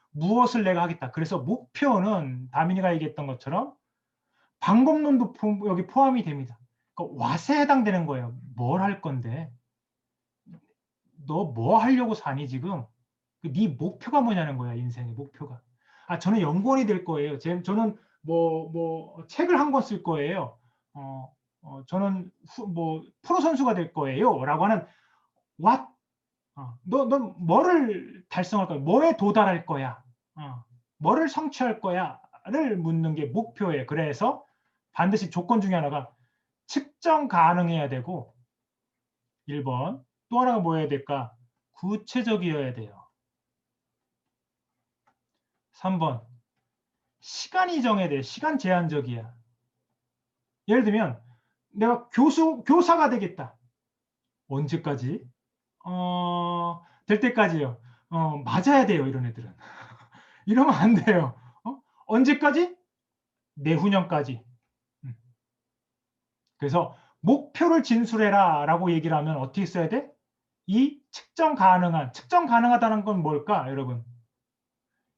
무엇을 내가 하겠다. 그래서 목표는 다민이가 얘기했던 것처럼 방법론도 여기 포함이 됩니다. 그러니까 what에 해당되는 거예요. 뭘 할 건데? 너 뭐 하려고 사니 지금? 네 목표가 뭐냐는 거야. 인생의 목표가. 저는 연구원이 될 거예요. 저는 뭐 책을 한 권 쓸 거예요. 저는 프로 선수가 될 거예요. 라고 하는 what? 넌 뭐를 달성할 거야? 뭐에 도달할 거야? 뭐를 성취할 거야?를 묻는 게 목표예요. 그래서 반드시 조건 중에 하나가 측정 가능해야 되고 1번 또 하나가 뭐여야 될까? 구체적이어야 돼요. 3번 시간이 정해야 돼. 시간 제한적이야. 예를 들면 내가 교사가 되겠다. 언제까지? 될 때까지요. 맞아야 돼요. 이런 애들은. 이러면 안 돼요. 언제까지? 내후년까지. 그래서 목표를 진술해라 라고 얘기를 하면 어떻게 써야 돼? 이 측정 가능하다는 건 뭘까, 여러분?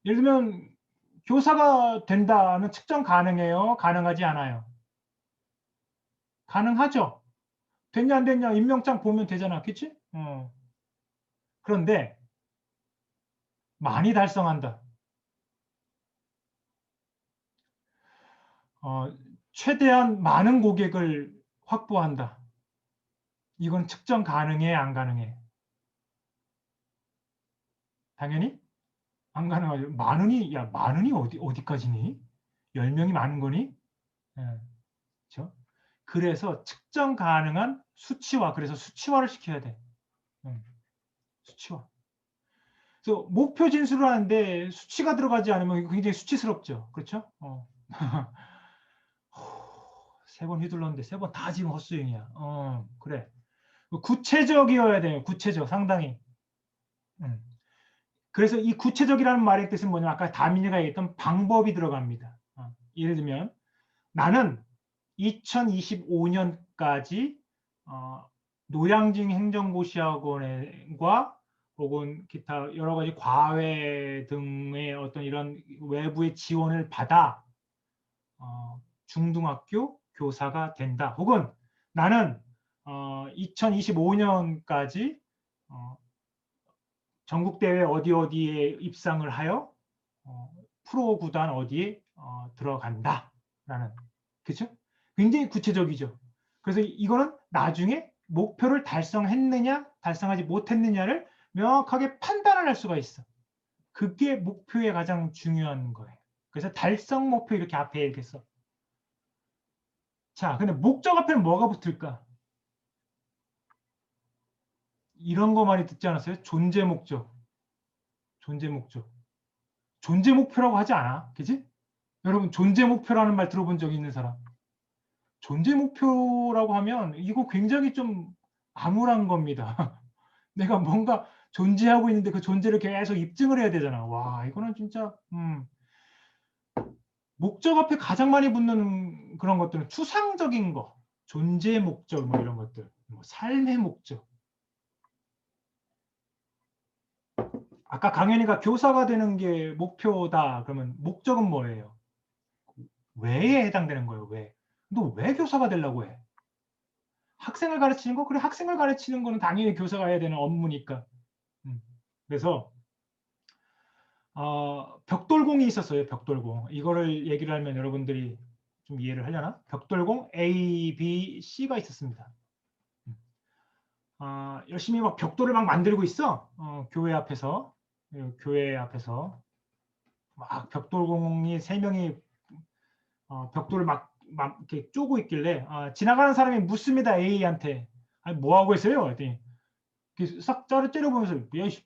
예를 들면 교사가 된다는 측정 가능해요? 가능하지 않아요? 가능하죠? 됐냐 안 됐냐 임명장 보면 되잖아. 그치? 그런데 많이 달성한다. 최대한 많은 고객을 확보한다. 이건 측정 가능해, 안 가능해? 당연히 안 가능하죠. 많으니 어디까지니? 10명이 많은 거니? 그렇죠? 그래서 측정 가능한 수치화, 그래서 수치화를 시켜야 돼. 수치화. 그래서 목표 진술을 하는데 수치가 들어가지 않으면 굉장히 수치스럽죠. 그렇죠? 3번 휘둘렀는데 3번 다 지금 헛스윙이야. 그래. 구체적이어야 돼요. 구체적, 상당히. 그래서 이 구체적이라는 말의 뜻은 뭐냐면 아까 다민이가 얘기했던 방법이 들어갑니다. 예를 들면 나는 2025년까지 노량진 행정고시학원과 혹은 기타 여러 가지 과외 등의 어떤 이런 외부의 지원을 받아 중등학교 교사가 된다. 혹은 나는 2025년까지 전국대회 어디에 입상을 하여 프로 구단 어디에 들어간다. 라는. 그렇죠? 굉장히 구체적이죠. 그래서 이거는 나중에 목표를 달성했느냐, 달성하지 못했느냐를 명확하게 판단을 할 수가 있어. 그게 목표의 가장 중요한 거예요. 그래서 달성 목표 이렇게 앞에 얘기했어. 자, 근데 목적 앞에는 뭐가 붙을까? 이런 거 많이 듣지 않았어요? 존재 목적. 존재 목적. 존재 목표라고 하지 않아? 그지? 여러분, 존재 목표라는 말 들어본 적 있는 사람? 존재 목표라고 하면 이거 굉장히 좀 암울한 겁니다. 내가 뭔가 존재하고 있는데 그 존재를 계속 입증을 해야 되잖아. 와, 이거는 진짜 목적 앞에 가장 많이 붙는 그런 것들은 추상적인 거, 존재의 목적 뭐 이런 것들, 뭐 삶의 목적. 아까 강현이가 교사가 되는 게 목표다. 그러면 목적은 뭐예요? 왜에 해당되는 거예요. 왜? 너 왜 교사가 되려고 해? 학생을 가르치는 거? 그래, 학생을 가르치는 거는 당연히 교사가 해야 되는 업무니까. 그래서 벽돌공이 있었어요. 벽돌공. 이거를 얘기를 하면 여러분들이 좀 이해를 하려나? 벽돌공 A, B, C가 있었습니다. 열심히 막 벽돌을 막 만들고 있어. 교회 앞에서 막 벽돌공이 3명이 벽돌을 막 이렇게 쪼고 있길래 지나가는 사람이 묻습니다. A한테. 아니, 뭐 하고 있어요? 그랬더니 싹 때려보면서 야,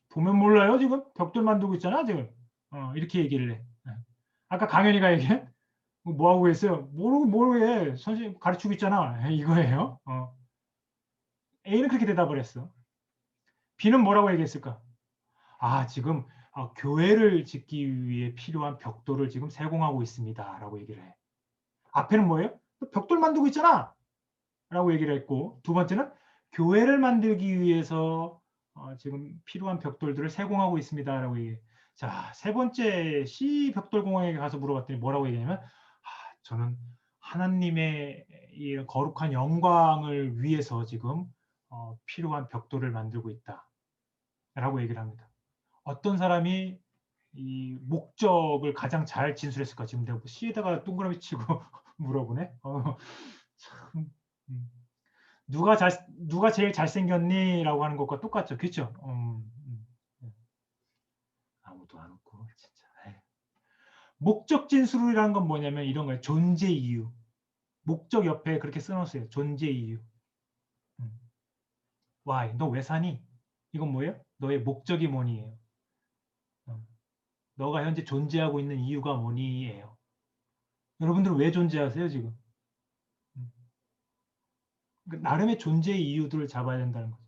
보면 몰라요? 지금 벽돌 만들고 있잖아. 지금 이렇게 얘기를 해. 아까 강현이가 얘기해. 뭐 하고 있어요? 모르고 해. 선생님 가르치고 있잖아. 이거예요. A는 그렇게 대답을 했어. B는 뭐라고 얘기했을까? 지금 교회를 짓기 위해 필요한 벽돌을 지금 세공하고 있습니다. 라고 얘기를 해. 앞에는 뭐예요? 벽돌 만들고 있잖아. 라고 얘기를 했고, 두 번째는 교회를 만들기 위해서 지금 필요한 벽돌들을 세공하고 있습니다. 라고 얘기해. 자, 세 번째 C 벽돌공원에 가서 물어봤더니 뭐라고 얘기하냐면 저는 하나님의 이 거룩한 영광을 위해서 지금 필요한 벽돌을 만들고 있다. 라고 얘기를 합니다. 어떤 사람이 이 목적을 가장 잘 진술했을까? 지금 내가 C에다가 동그라미 치고 물어보네. 참, 누가 제일 잘생겼니? 라고 하는 것과 똑같죠. 그렇죠? 아무도 안 웃고 진짜. 목적 진술이라는 건 뭐냐면 이런 거예요. 존재 이유. 목적 옆에 그렇게 써놓으세요. 존재 이유. Why? 너 왜 사니? 이건 뭐예요? 너의 목적이 뭐니예요. 너가 현재 존재하고 있는 이유가 뭐니예요. 여러분들은 왜 존재하세요 지금? 나름의 존재의 이유들을 잡아야 된다는 거죠.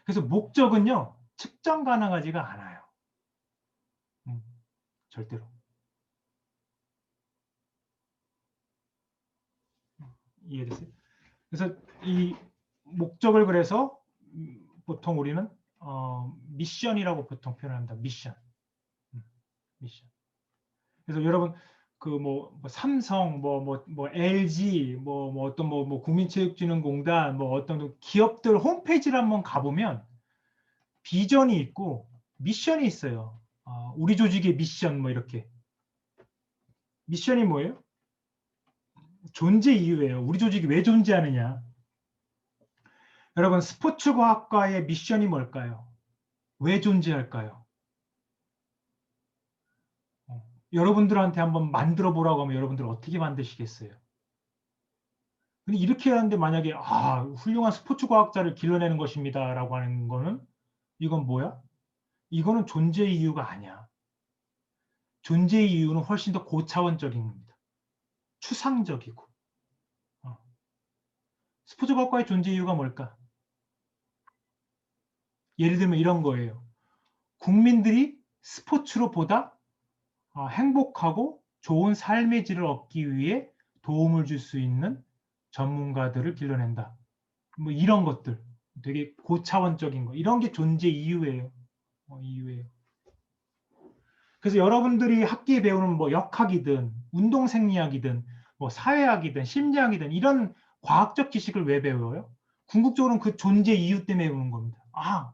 그래서 목적은요 측정 가능하지가 않아요. 절대로. 이해됐어요? 그래서 이 목적을 그래서 보통 우리는 미션이라고 보통 표현합니다. 미션. 그래서 여러분 그 뭐 삼성 뭐 LG 뭐 어떤 뭐 국민체육진흥공단 뭐 어떤 기업들 홈페이지를 한번 가보면 비전이 있고 미션이 있어요. 우리 조직의 미션 뭐 이렇게. 미션이 뭐예요? 존재 이유예요. 우리 조직이 왜 존재하느냐. 여러분 스포츠과학과의 미션이 뭘까요? 왜 존재할까요? 여러분들한테 한번 만들어 보라고 하면 여러분들 어떻게 만드시겠어요? 근데 이렇게 하는데 만약에 훌륭한 스포츠 과학자를 길러내는 것입니다 라고 하는 거는 이건 뭐야? 이거는 존재의 이유가 아니야. 존재의 이유는 훨씬 더 고차원적인 겁니다. 추상적이고. 스포츠 과학과의 존재 이유가 뭘까? 예를 들면 이런 거예요. 국민들이 스포츠로 보다 행복하고 좋은 삶의 질을 얻기 위해 도움을 줄 수 있는 전문가들을 길러낸다. 뭐 이런 것들 되게 고차원적인 거 이런 게 존재 이유예요. 이유예요. 그래서 여러분들이 학기에 배우는 뭐 역학이든 운동생리학이든 뭐 사회학이든 심리학이든 이런 과학적 지식을 왜 배워요? 궁극적으로는 그 존재 이유 때문에 배우는 겁니다.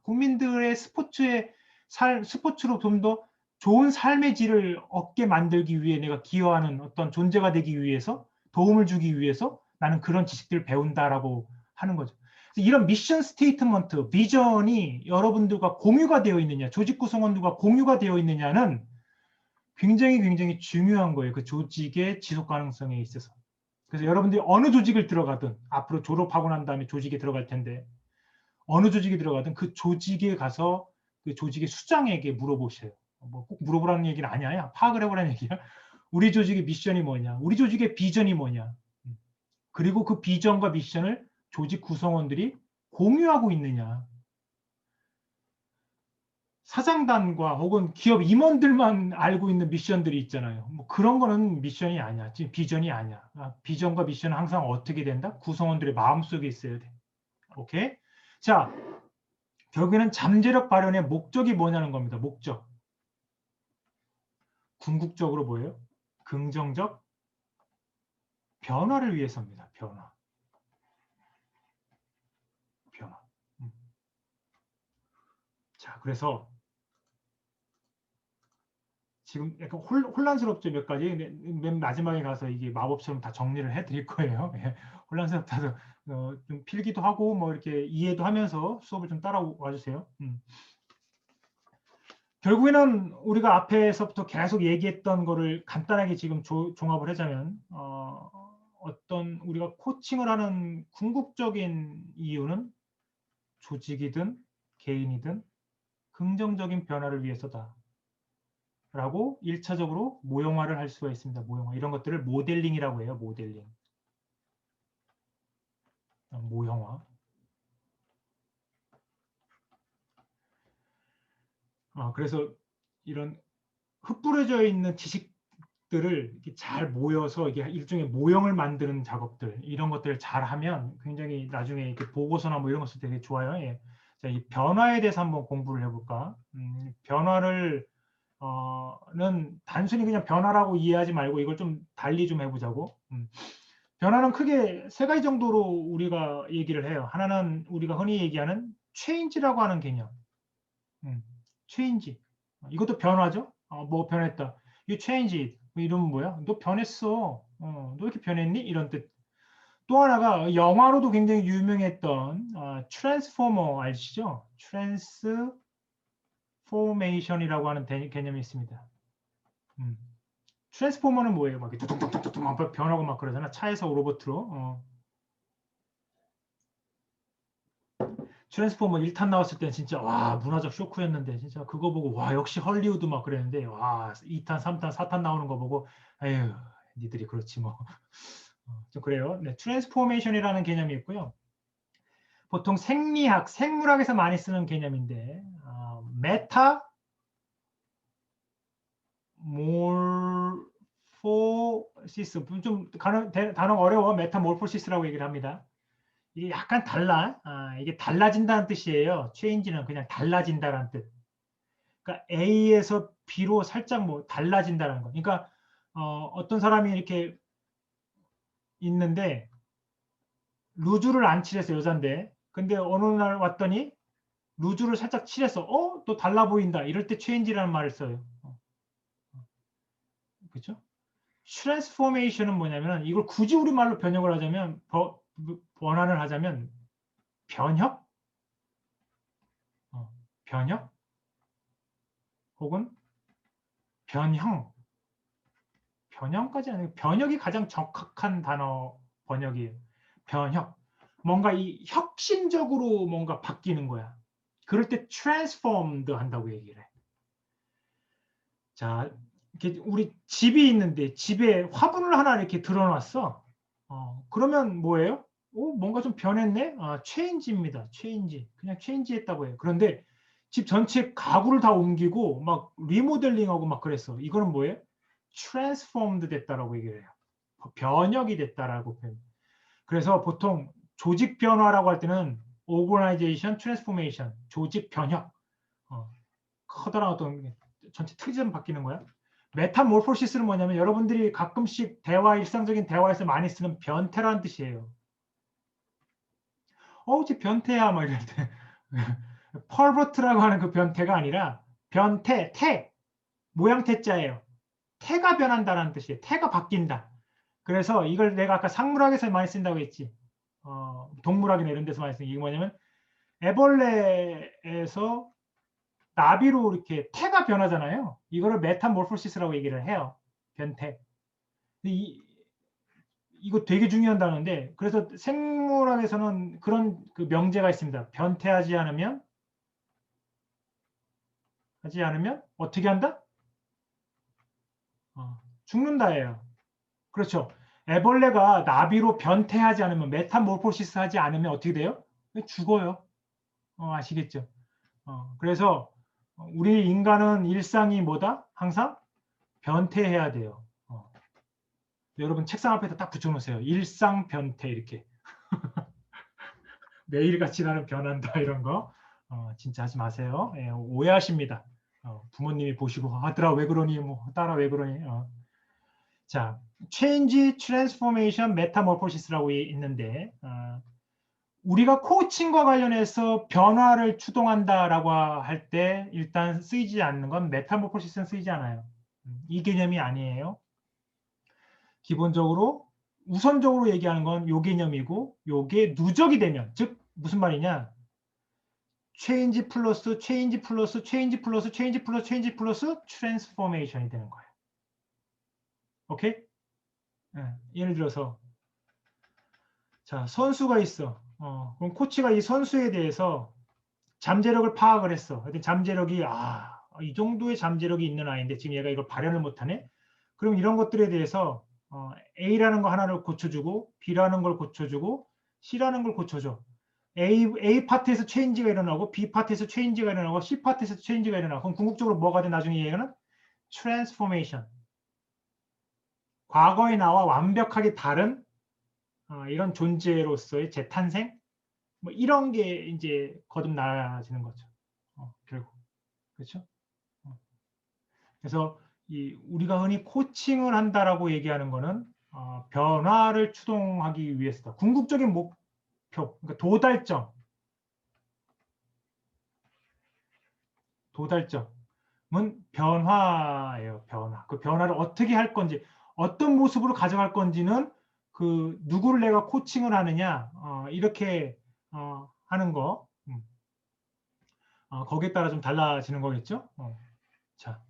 국민들의 스포츠로 좀 더 좋은 삶의 질을 얻게 만들기 위해 내가 기여하는 어떤 존재가 되기 위해서 도움을 주기 위해서 나는 그런 지식들을 배운다라고 하는 거죠. 이런 미션 스테이트먼트, 비전이 여러분들과 공유가 되어 있느냐, 조직 구성원들과 공유가 되어 있느냐는 굉장히 중요한 거예요. 그 조직의 지속 가능성에 있어서. 그래서 여러분들이 어느 조직을 들어가든 앞으로 졸업하고 난 다음에 조직에 들어갈 텐데 어느 조직에 들어가든 그 조직에 가서 그 조직의 수장에게 물어보세요. 뭐 꼭 물어보라는 얘기는 아니야. 파악을 해보라는 얘기야. 우리 조직의 미션이 뭐냐? 우리 조직의 비전이 뭐냐? 그리고 그 비전과 미션을 조직 구성원들이 공유하고 있느냐? 사장단과 혹은 기업 임원들만 알고 있는 미션들이 있잖아요. 뭐 그런 거는 미션이 아니야. 지금 비전이 아니야. 비전과 미션은 항상 어떻게 된다? 구성원들의 마음속에 있어야 돼. 오케이? 자, 결국에는 잠재력 발현의 목적이 뭐냐는 겁니다. 목적. 궁극적으로 뭐예요? 긍정적 변화를 위해서입니다. 변화. 변화. 자, 그래서 지금 약간 혼란스럽죠, 몇 가지. 근데 맨 마지막에 가서 이게 마법처럼 다 정리를 해드릴 거예요. 예, 혼란스럽다도 좀 필기도 하고 뭐 이렇게 이해도 하면서 수업을 좀 따라와 주세요. 결국에는 우리가 앞에서부터 계속 얘기했던 거를 간단하게 지금 종합을 하자면 어떤 우리가 코칭을 하는 궁극적인 이유는 조직이든 개인이든 긍정적인 변화를 위해서다. 라고 1차적으로 모형화를 할 수가 있습니다. 모형화. 이런 것들을 모델링이라고 해요. 모델링. 모형화. 그래서 이런 흩뿌려져 있는 지식들을 이렇게 잘 모여서 이게 일종의 모형을 만드는 작업들, 이런 것들을 잘 하면 굉장히 나중에 이렇게 보고서나 뭐 이런 거 쓸 때 되게 좋아요. 예. 자, 이 변화에 대해서 한번 공부를 해볼까? 변화를 는 단순히 그냥 변화라고 이해하지 말고 이걸 좀 달리 좀 해보자고. 변화는 크게 세 가지 정도로 우리가 얘기를 해요. 하나는 우리가 흔히 얘기하는 체인지라고 하는 개념. 체인지. 이것도 변화죠. 뭐 변했다. You changed. 이러면 뭐야? 너 변했어. 너 이렇게 변했니? 이런 뜻. 또 하나가 영화로도 굉장히 유명했던 트랜스포머 아시죠? 트랜스포메이션이라고 하는 개념이 있습니다. 트랜스포머는 뭐예요? 막 뚝뚝뚝뚝 막 변하고 막 그러잖아. 차에서 로봇으로. 트랜스포머 1탄 나왔을 때는 진짜 와 문화적 쇼크였는데 진짜 그거 보고 와 역시 헐리우드 막 그랬는데 와 2탄, 3탄, 4탄 나오는 거 보고 에휴 니들이 그렇지 뭐. 좀 그래요. 네, 트랜스포메이션이라는 개념이 있고요. 보통 생리학, 생물학에서 많이 쓰는 개념인데 메타 몰포시스 좀 단어가 어려워. 메타몰포시스라고 얘기를 합니다. 이게 약간 달라. 이게 달라진다는 뜻이에요. 체인지는 그냥 달라진다는 뜻. 그러니까 A에서 B로 살짝 뭐 달라진다는 거. 그러니까 어떤 사람이 이렇게 있는데 루즈를 안 칠했어 여잔데. 근데 어느 날 왔더니 루즈를 살짝 칠했어. 또 달라 보인다. 이럴 때 체인지라는 말을 써요. 그렇죠? 트랜스포메이션은 뭐냐면 이걸 굳이 우리말로 번역을 하자면 번안을 하자면 변혁? 변혁? 혹은 변형? 변형까지 아니고 변혁이 가장 적합한 단어 번역이에요. 변혁. 뭔가 이 혁신적으로 뭔가 바뀌는 거야. 그럴 때 transformed 한다고 얘기를 해. 자, 이렇게 우리 집이 있는데 집에 화분을 하나 이렇게 들어놨어. 그러면 뭐예요? 뭔가 좀 변했네? 체인지입니다. 체인지. 그냥 체인지했다고 해요. 그런데 집 전체 가구를 다 옮기고 막 리모델링하고 막 그랬어. 이거는 뭐예요? transformed 됐다라고 얘기를 해요. 변혁이 됐다라고 표현. 그래서 보통 조직 변화라고 할 때는 organization transformation, 조직 변혁. 커다란 어떤 전체 틀이 바뀌는 거야. 메타몰포시스는 뭐냐면 여러분들이 가끔씩 일상적인 대화에서 많이 쓰는 변태라는 뜻이에요. 쟤 변태야 막 이럴 때 펄버트라고 하는 그 변태가 아니라 변태, 모양 태자예요. 태가 변한다는 뜻이에요. 태가 바뀐다. 그래서 이걸 내가 아까 상물학에서 많이 쓴다고 했지. 동물학이나 이런 데서 많이 쓰는 이게 뭐냐면 애벌레에서 나비로 이렇게 태가 변하잖아요. 이거를 메타몰포시스라고 얘기를 해요. 변태. 이거 되게 중요한 단어인데 그래서 생물학에서는 그런 그 명제가 있습니다. 변태하지 않으면 어떻게 한다? 죽는다예요. 그렇죠. 애벌레가 나비로 변태하지 않으면 메타모르포시스 하지 않으면 어떻게 돼요? 죽어요. 아시겠죠? 그래서 우리 인간은 일상이 뭐다? 항상 변태해야 돼요. 여러분 책상 앞에다 딱 붙여놓으세요. 일상 변태 이렇게. 매일같이 나는 변한다 이런 거 진짜 하지 마세요. 예, 오해하십니다. 부모님이 보시고 아들아 왜 그러니 뭐 딸아 왜 그러니. 자, change, transformation, metamorphosis라고 있는데 우리가 코칭과 관련해서 변화를 추동한다라고 할 때 일단 쓰이지 않는 건 메타모포시스는 쓰이지 않아요. 이 개념이 아니에요. 기본적으로 우선적으로 얘기하는 건 요 개념이고 요게 누적이 되면 즉 무슨 말이냐 change 플러스 change 플러스 change 플러스 change 플러스 change 플러스 transformation이 되는 거예요. 오케이? 예를 들어서 자 선수가 있어. 그럼 코치가 이 선수에 대해서 잠재력을 파악을 했어. 하여튼 잠재력이 이 정도의 잠재력이 있는 아이인데 지금 얘가 이걸 발현을 못하네. 그럼 이런 것들에 대해서 A라는 거 하나를 고쳐주고 B라는 걸 고쳐주고 C라는 걸 고쳐줘. A 파트에서 체인지가 일어나고 B 파트에서 체인지가 일어나고 C 파트에서 체인지가 일어나고 그럼 궁극적으로 뭐가 돼? 나중에 얘는 트랜스포메이션. 과거의 나와 완벽하게 다른 이런 존재로서의 재탄생 뭐 이런 게 이제 거듭나지는 거죠. 결국 그렇죠? 그래서 우리가 흔히 코칭을 한다라고 얘기하는 거는 변화를 추동하기 위해서다. 궁극적인 목표, 그러니까 도달점은 변화예요. 변화. 그 변화를 어떻게 할 건지, 어떤 모습으로 가져갈 건지는 그 누구를 내가 코칭을 하느냐 이렇게 하는 거 거기에 따라 좀 달라지는 거겠죠. 자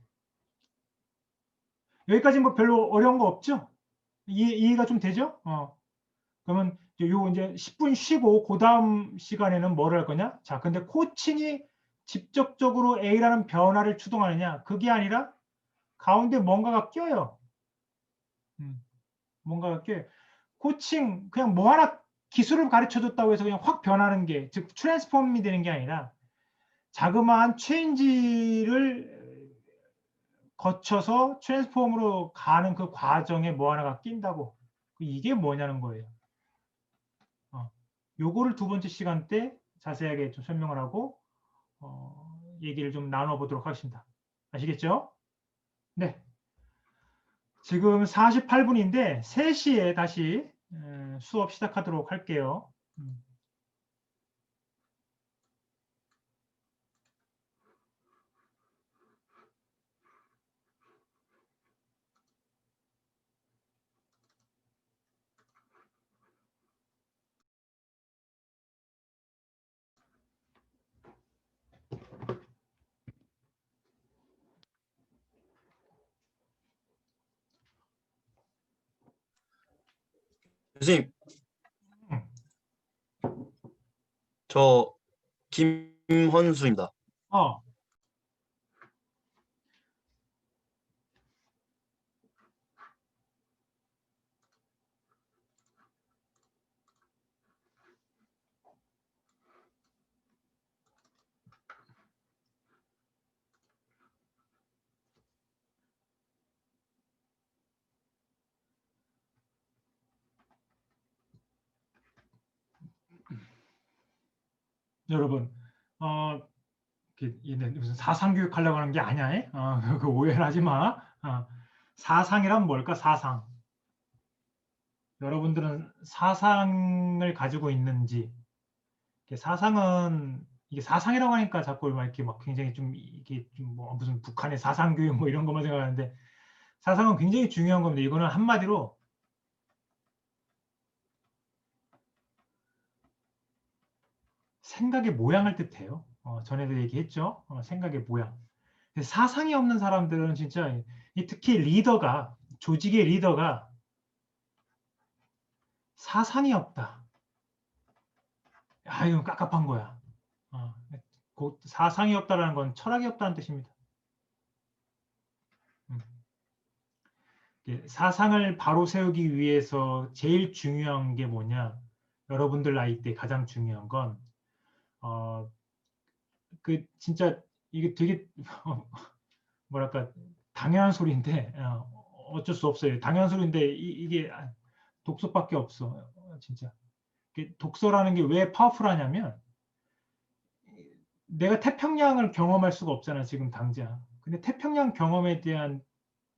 여기까지 뭐 별로 어려운 거 없죠? 이해가 좀 되죠? 그러면 요 이제 10분 쉬고 그 다음 시간에는 뭐를 할 거냐? 자, 근데 코칭이 직접적으로 A라는 변화를 추동하느냐? 그게 아니라 가운데 뭔가가 껴요. 뭔가가 껴요. 코칭 그냥 뭐 하나 기술을 가르쳐 줬다고 해서 그냥 확 변하는 게, 즉 트랜스폼이 되는 게 아니라 자그마한 체인지를 거쳐서 트랜스폼으로 가는 그 과정에 뭐 하나가 낀다고. 이게 뭐냐는 거예요. 요거를 두 번째 시간 때 자세하게 좀 설명을 하고 얘기를 좀 나눠보도록 하겠습니다. 아시겠죠? 네. 지금 48분인데 3시에 다시 수업 시작하도록 할게요. 선생님, 저 김헌수입니다. 여러분, 무슨 사상교육 하려고 하는 게 아니야. 그 오해를 하지 마. 사상이란 뭘까? 사상. 여러분들은 사상을 가지고 있는지. 사상은 이게 사상이라고 하니까 자꾸 막 이렇게 막 굉장히 좀 이게 좀 뭐 무슨 북한의 사상교육 뭐 이런 것만 생각하는데 사상은 굉장히 중요한 겁니다. 이거는 한마디로 생각의 모양을 뜻해요. 전에도 얘기했죠. 생각의 모양. 사상이 없는 사람들은 진짜 특히 리더가 조직의 리더가 사상이 없다. 아, 이건 깝깝한 거야. 곧 사상이 없다라는 건 철학이 없다는 뜻입니다. 사상을 바로 세우기 위해서 제일 중요한 게 뭐냐? 여러분들 나이 때 가장 중요한 건 진짜 이게 되게 뭐랄까 당연한 소리인데 어쩔 수 없어요. 당연한 소리인데 이게 독서밖에 없어. 진짜. 독서라는 게 왜 파워풀하냐면 내가 태평양을 경험할 수가 없잖아, 지금 당장. 근데 태평양 경험에 대한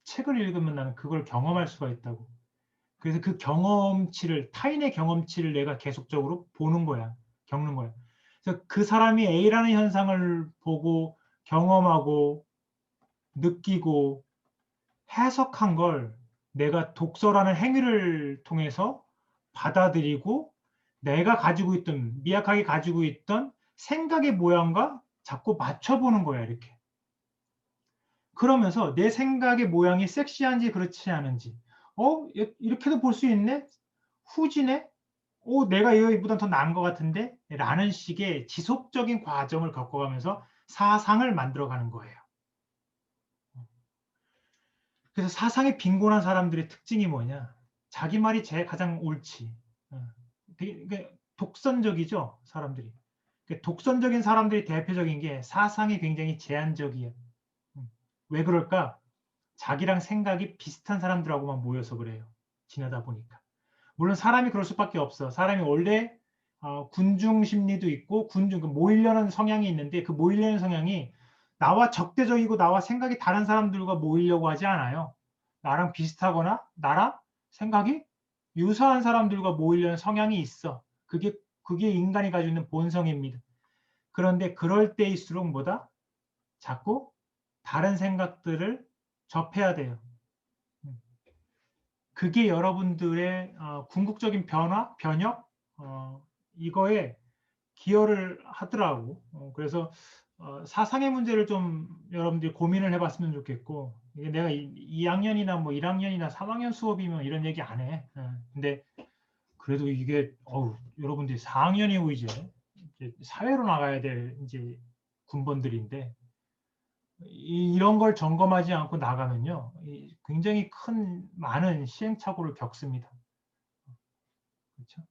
책을 읽으면 나는 그걸 경험할 수가 있다고. 그래서 그 경험치를, 타인의 경험치를 내가 계속적으로 보는 거야. 겪는 거야. 그래서 그 사람이 A라는 현상을 보고 경험하고 느끼고 해석한 걸 내가 독서라는 행위를 통해서 받아들이고 내가 가지고 있던, 미약하게 가지고 있던 생각의 모양과 자꾸 맞춰보는 거야, 이렇게. 그러면서 내 생각의 모양이 섹시한지 그렇지 않은지, 이렇게도 볼 수 있네? 후지네? 내가 이거보다 더 나은 것 같은데? 라는 식의 지속적인 과정을 겪어가면서 사상을 만들어가는 거예요. 그래서 사상이 빈곤한 사람들의 특징이 뭐냐? 자기 말이 가장 옳지. 되게 독선적이죠, 사람들이. 독선적인 사람들이 대표적인 게 사상이 굉장히 제한적이에요. 왜 그럴까? 자기랑 생각이 비슷한 사람들하고만 모여서 그래요. 지내다 보니까. 물론 사람이 그럴 수밖에 없어. 사람이 원래 군중 심리도 있고 모이려는 성향이 있는데 그 모이려는 성향이 나와 적대적이고 나와 생각이 다른 사람들과 모이려고 하지 않아요. 나랑 비슷하거나 나랑 생각이 유사한 사람들과 모이려는 성향이 있어. 그게 인간이 가지고 있는 본성입니다. 그런데 그럴 때일수록 뭐다? 자꾸 다른 생각들을 접해야 돼요. 그게 여러분들의 궁극적인 변혁 이거에 기여를 하더라고. 그래서 사상의 문제를 좀 여러분들이 고민을 해봤으면 좋겠고, 이게 내가 2학년이나 뭐 1학년이나 3학년 수업이면 이런 얘기 안 해. 근데 그래도 이게 여러분들이 4학년이고 이제 사회로 나가야 될 이제 군번들인데 이런 걸 점검하지 않고 나가면요, 굉장히 많은 시행착오를 겪습니다. 그렇죠?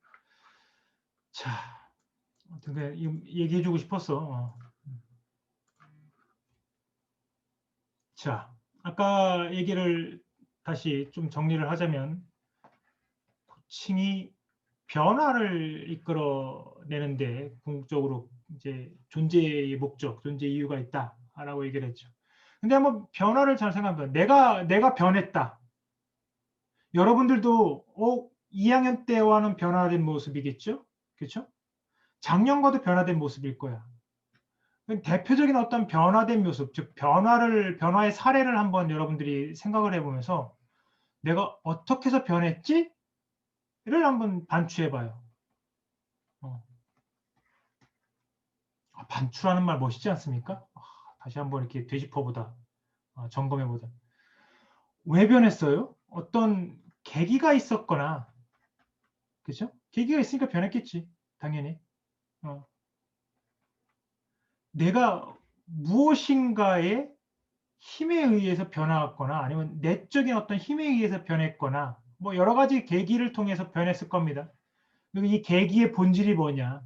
자, 아무튼 얘기해주고 싶었어. 자, 아까 얘기를 다시 좀 정리를 하자면 고칭이 변화를 이끌어내는데 궁극적으로 이제 존재의 목적, 존재 이유가 있다라고 얘기를 했죠. 근데 한번 변화를 잘 생각해봐. 내가 변했다. 여러분들도 2학년 때와는 변화된 모습이겠죠? 그렇죠? 작년과도 변화된 모습일 거야. 대표적인 어떤 변화된 모습, 즉 변화의 사례를 한번 여러분들이 생각을 해보면서 내가 어떻게 해서 변했지? 를 한번 반추해봐요. 반추라는 말 멋있지 않습니까? 다시 한번 이렇게 되짚어보다, 점검해보다. 왜 변했어요? 어떤 계기가 있었거나, 그렇죠? 계기가 있으니까 변했겠지, 당연히. 내가 무엇인가의 힘에 의해서 변화했거나 아니면 내적인 어떤 힘에 의해서 변했거나 뭐 여러 가지 계기를 통해서 변했을 겁니다. 그리고 이 계기의 본질이 뭐냐?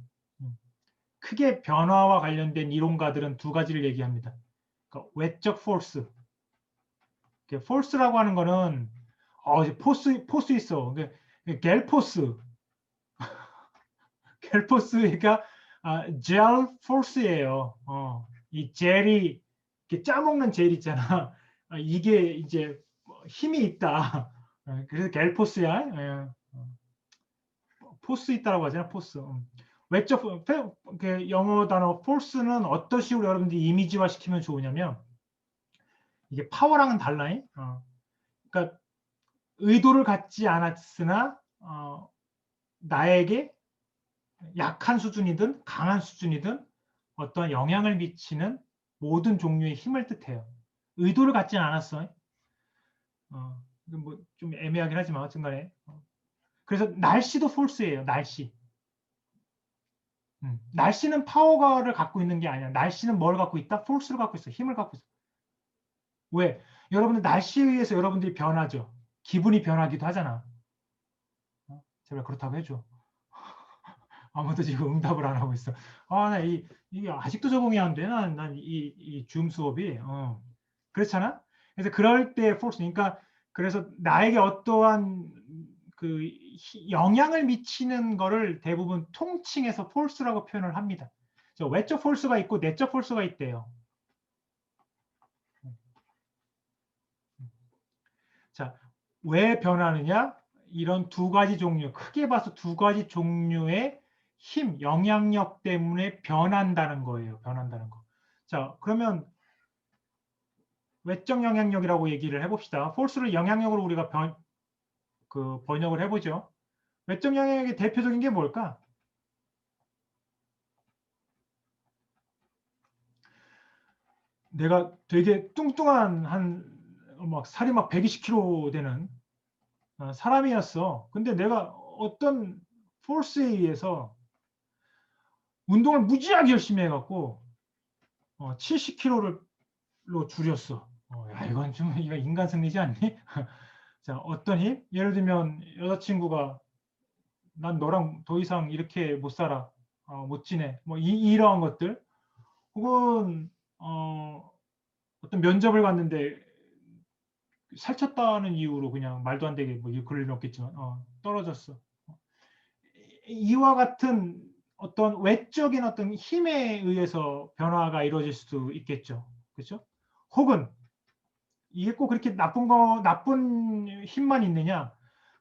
크게 변화와 관련된 이론가들은 두 가지를 얘기합니다. 그러니까 외적 포스. 포스라고 하는 거는 포스 있어. 겔포스. 겔포스가 젤 포스예요. 이 젤이 이렇게 짜먹는 젤 있잖아. 이게 이제 힘이 있다. 그래서 겔포스야. 포스 있다라고 하잖아. 포스. 외적 영어 단어 force는 어떤 식으로 여러분들이 이미지화 시키면 좋으냐면 이게 파워랑은 달라요. 그러니까 의도를 갖지 않았으나 나에게 약한 수준이든 강한 수준이든 어떤 영향을 미치는 모든 종류의 힘을 뜻해요. 의도를 갖지는 않았어. 뭐 좀 애매하긴 하지만 어쨌든 간에 그래서 날씨도 false예요. 날씨. 날씨는 파워를 갖고 있는 게 아니야. 날씨는 뭘 갖고 있다? force를 갖고 있어. 힘을 갖고 있어. 왜? 여러분들 날씨에 의해서 여러분들이 변하죠. 기분이 변하기도 하잖아. 제발 그렇다고 해줘. 아무도 지금 응답을 안 하고 있어. 아, 나 이게 아직도 적응이 안 돼. 이 줌 수업이. 그렇잖아? 그래서 그럴 때 force, 그러니까 그래서 나에게 어떠한 그 영향을 미치는 거를 대부분 통칭해서 force라고 표현을 합니다. 외적 force가 있고 내적 force가 있대요. 자, 왜 변하느냐? 이런 두 가지 종류, 크게 봐서 두 가지 종류의 힘, 영향력 때문에 변한다는 거예요. 변한다는 거. 자, 그러면 외적 영향력이라고 얘기를 해봅시다. force를 영향력으로 우리가 번역을 해보죠. 외적 영향력의 대표적인 게 뭘까? 내가 되게 뚱뚱한 살이 막 120kg 되는 사람이었어. 근데 내가 어떤 force에 의해서 운동을 무지하게 열심히 해갖고 70kg로 줄였어. 야, 이건 좀 이거 인간 승리지 않니? 자, 어떤 힘? 예를 들면 여자친구가 난 너랑 더 이상 이렇게 못 살아, 못 지내, 뭐 이러한 것들, 혹은 어떤 면접을 갔는데 살쪘다는 이유로 그냥 말도 안 되게 뭐 그럴 일은 없겠지만 떨어졌어. 이와 같은 어떤 외적인 어떤 힘에 의해서 변화가 이루어질 수도 있겠죠. 그렇죠? 혹은 이게 꼭 그렇게 나쁜 힘만 있느냐?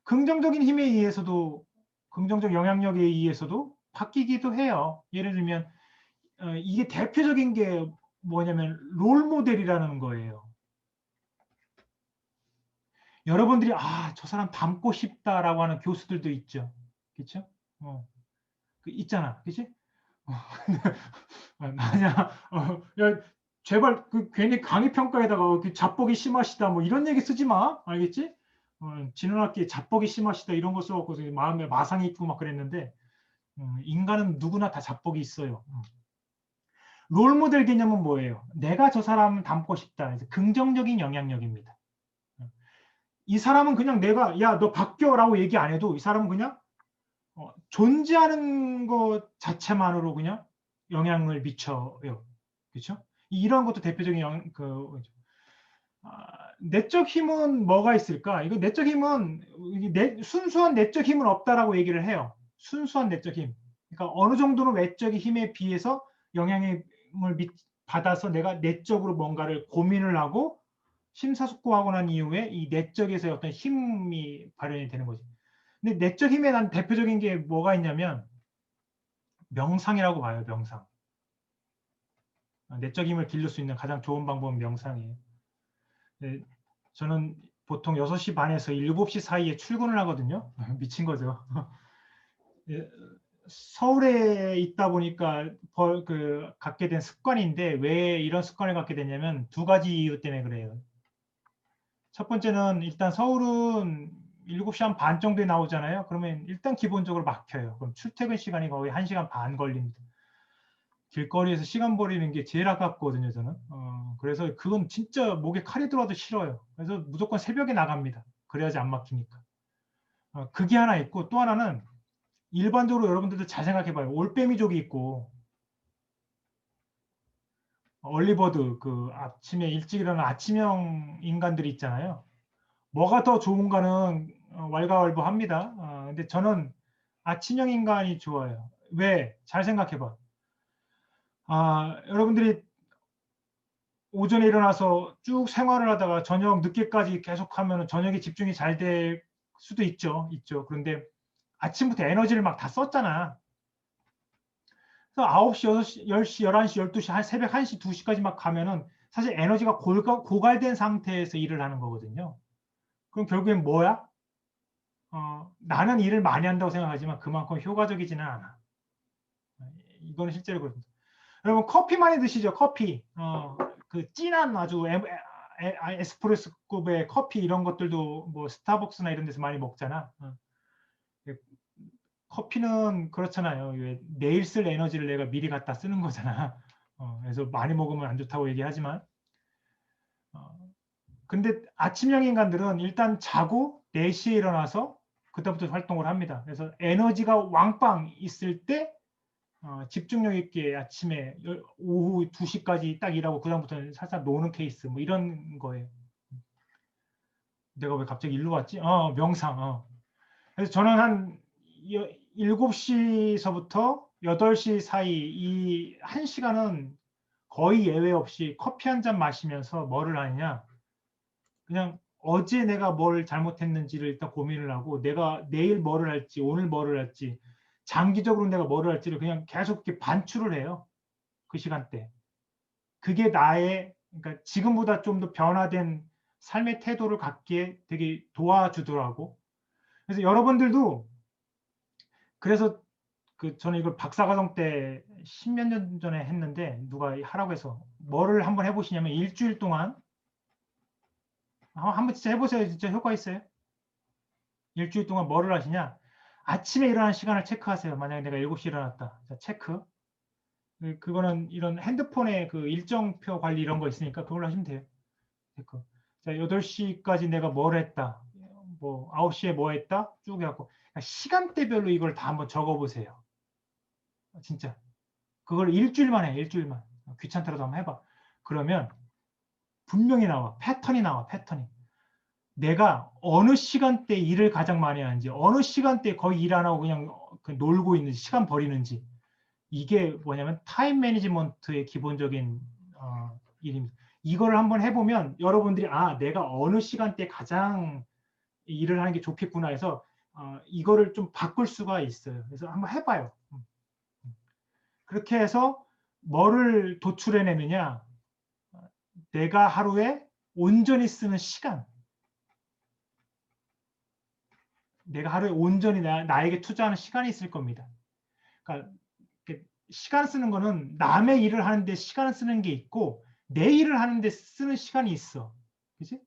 긍정적인 힘에 의해서도, 긍정적 영향력에 의해서도 바뀌기도 해요. 예를 들면 이게 대표적인 게 뭐냐면 롤 모델이라는 거예요. 여러분들이 저 사람 닮고 싶다라고 하는 교수들도 있죠. 그렇죠? 있잖아. 그렇지? 나냐, 야, 제발 괜히 강의 평가에다가 자뻑이 심하시다 뭐 이런 얘기 쓰지 마. 알겠지? 지난 학기에 자뻑이 심하시다 이런 거 써갖고 마음에 마상이 있고 막 그랬는데 인간은 누구나 다 자뻑이 있어요. 롤모델 개념은 뭐예요? 내가 저 사람을 닮고 싶다. 그래서 긍정적인 영향력입니다. 이 사람은 그냥 내가 야, 너 바뀌어라고 얘기 안 해도 이 사람은 그냥 존재하는 것 자체만으로 그냥 영향을 미쳐요. 그렇죠? 이런 것도 대표적인 내적 힘은 뭐가 있을까? 이거 내적 힘은 순수한 내적 힘은 없다라고 얘기를 해요. 순수한 내적 힘. 그러니까 어느 정도는 외적인 힘에 비해서 영향을 받아서 내가 내적으로 뭔가를 고민을 하고 심사숙고하고 난 이후에 이 내적에서의 어떤 힘이 발현이 되는 거지. 근데 내적 힘에 난 대표적인 게 뭐가 있냐면 명상이라고 봐요. 명상. 내적 힘을 기를 수 있는 가장 좋은 방법은 명상이에요. 저는 보통 6시 반에서 7시 사이에 출근을 하거든요. 미친 거죠. 서울에 있다 보니까 갖게 된 습관인데 왜 이런 습관을 갖게 됐냐면 두 가지 이유 때문에 그래요. 첫 번째는 일단 서울은 7시 한 반 정도에 나오잖아요. 그러면 일단 기본적으로 막혀요. 그럼 출퇴근 시간이 거의 1시간 반 걸립니다. 길거리에서 시간 버리는 게 제일 아깝거든요, 저는. 그래서 그건 진짜 목에 칼이 들어와도 싫어요. 그래서 무조건 새벽에 나갑니다. 그래야지 안 막히니까. 그게 하나 있고 또 하나는 일반적으로 여러분들도 잘 생각해봐요. 올빼미족이 있고 얼리버드 아침에 일찍 일어나는 아침형 인간들이 있잖아요. 뭐가 더 좋은가는 왈가왈부합니다. 근데 저는 아침형 인간이 좋아요. 왜? 잘 생각해봐. 여러분들이 오전에 일어나서 쭉 생활을 하다가 저녁 늦게까지 계속하면 저녁에 집중이 잘 될 수도 있죠. 그런데 아침부터 에너지를 막 다 썼잖아. 그래서 9시, 6시, 10시, 11시, 12시, 새벽 1시, 2시까지 막 가면은 사실 에너지가 고갈된 상태에서 일을 하는 거거든요. 그럼 결국엔 뭐야? 나는 일을 많이 한다고 생각하지만 그만큼 효과적이지는 않아. 이거는 실제로 그렇습니다. 여러분 커피 많이 드시죠? 커피. 진한 아주 에스프레소급의 커피 이런 것들도 뭐 스타벅스나 이런 데서 많이 먹잖아. 커피는 그렇잖아요. 왜 내일 쓸 에너지를 내가 미리 갖다 쓰는 거잖아. 그래서 많이 먹으면 안 좋다고 얘기하지만, 근데 아침형 인간들은 일단 자고 4시에 일어나서 그때부터 활동을 합니다. 그래서 에너지가 왕빵 있을 때 집중력 있게 아침에 오후 2시까지 딱 일하고 그다음부터는 살짝 노는 케이스 뭐 이런 거예요. 내가 왜 갑자기 일로 왔지? 명상. 그래서 저는 한 7시서부터 8시 사이 이 1시간은 거의 예외 없이 커피 한 잔 마시면서 뭐를 하느냐. 그냥 어제 내가 뭘 잘못했는지를 일단 고민을 하고 내가 내일 뭐를 할지 오늘 뭐를 할지 장기적으로 내가 뭐를 할지를 그냥 계속 이렇게 반추를 해요. 그 시간대. 그게 나의 그러니까 지금보다 좀 더 변화된 삶의 태도를 갖기에 되게 도와주더라고. 그래서 여러분들도 그래서 저는 이걸 박사과정 때 10몇 년 전에 했는데 누가 하라고 해서 뭐를 한번 해보시냐면 일주일 동안 한번 진짜 해보세요. 진짜 효과 있어요. 일주일 동안 뭐를 하시냐? 아침에 일어나는 시간을 체크하세요. 만약에 내가 7시에 일어났다. 자, 체크. 그거는 이런 핸드폰에 그 일정표 관리 이런 거 있으니까 그걸로 하시면 돼요. 체크. 자, 8시까지 내가 뭘 했다. 뭐 9시에 뭐 했다. 쭉 해갖고 시간대별로 이걸 다 한번 적어보세요. 진짜. 그걸 일주일만 해. 일주일만. 귀찮더라도 한번 해봐. 그러면 분명히 나와. 패턴이 나와. 패턴이. 내가 어느 시간대에 일을 가장 많이 하는지, 어느 시간대에 거의 일 안 하고 그냥 놀고 있는지, 시간 버리는지. 이게 뭐냐면 타임 매니지먼트의 기본적인 일입니다. 이거를 한번 해보면 여러분들이 내가 어느 시간대에 가장 일을 하는 게 좋겠구나 해서 이거를 좀 바꿀 수가 있어요. 그래서 한번 해봐요. 그렇게 해서 뭐를 도출해내느냐. 내가 하루에 온전히 쓰는 시간. 내가 하루에 온전히 나에게 투자하는 시간이 있을 겁니다. 그러니까 시간 쓰는 거는 남의 일을 하는데 시간을 쓰는 게 있고 내 일을 하는데 쓰는 시간이 있어. 그치?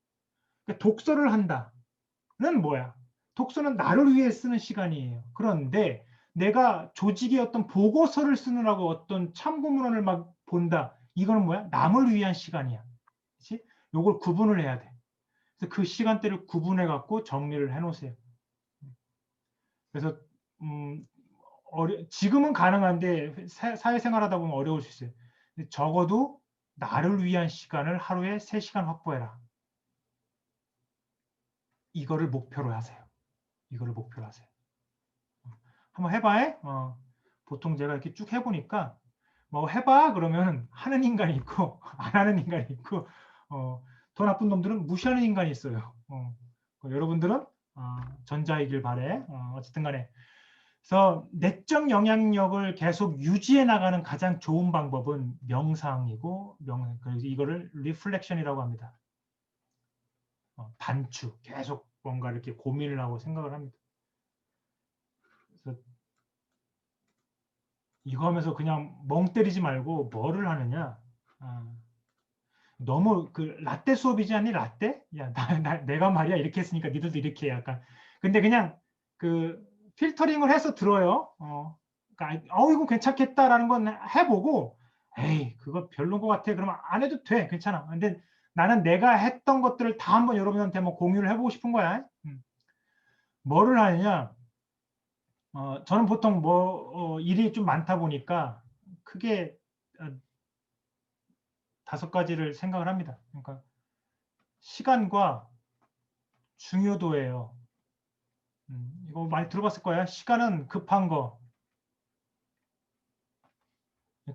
그러니까 독서를 한다는 뭐야? 독서는 나를 위해 쓰는 시간이에요. 그런데 내가 조직의 어떤 보고서를 쓰느라고 어떤 참고문헌을 막 본다. 이거는 뭐야? 남을 위한 시간이야. 그치? 요걸 구분을 해야 돼. 그래서 그 시간대를 구분해 갖고 정리를 해 놓으세요. 그래서 지금은 가능한데 사회생활하다 보면 어려울 수 있어요. 적어도 나를 위한 시간을 하루에 3시간 확보해라. 이거를 목표로 하세요. 이거를 목표로 하세요. 한번 해봐. 보통 제가 이렇게 쭉 해보니까 뭐 해봐 그러면 하는 인간이 있고 안 하는 인간이 있고 더 나쁜 놈들은 무시하는 인간이 있어요. 여러분들은 전자이길 바래. 어쨌든 간에 그래서 내적 영향력을 계속 유지해 나가는 가장 좋은 방법은 명상이고 그래서 이거를 리플렉션이라고 합니다. 반추 계속 뭔가 이렇게 고민을 하고 생각을 합니다. 그래서 이거 하면서 그냥 멍 때리지 말고 뭐를 하느냐. 너무 그 라떼 수업이지 않니? 라떼? 야, 내가 말이야 이렇게 했으니까 니들도 이렇게 해 약간. 근데 그냥 그 필터링을 해서 들어요. 그러니까 이거 괜찮겠다라는 건 해보고, 에이 그거 별론 것 같아. 그러면 안 해도 돼, 괜찮아. 근데 나는 내가 했던 것들을 다 한번 여러분한테 한번 공유를 해보고 싶은 거야. 뭐를 하느냐? 저는 보통 일이 좀 많다 보니까 크게 5가지를 생각을 합니다. 그러니까 시간과 중요도예요. 이거 많이 들어봤을 거야. 시간은 급한 거,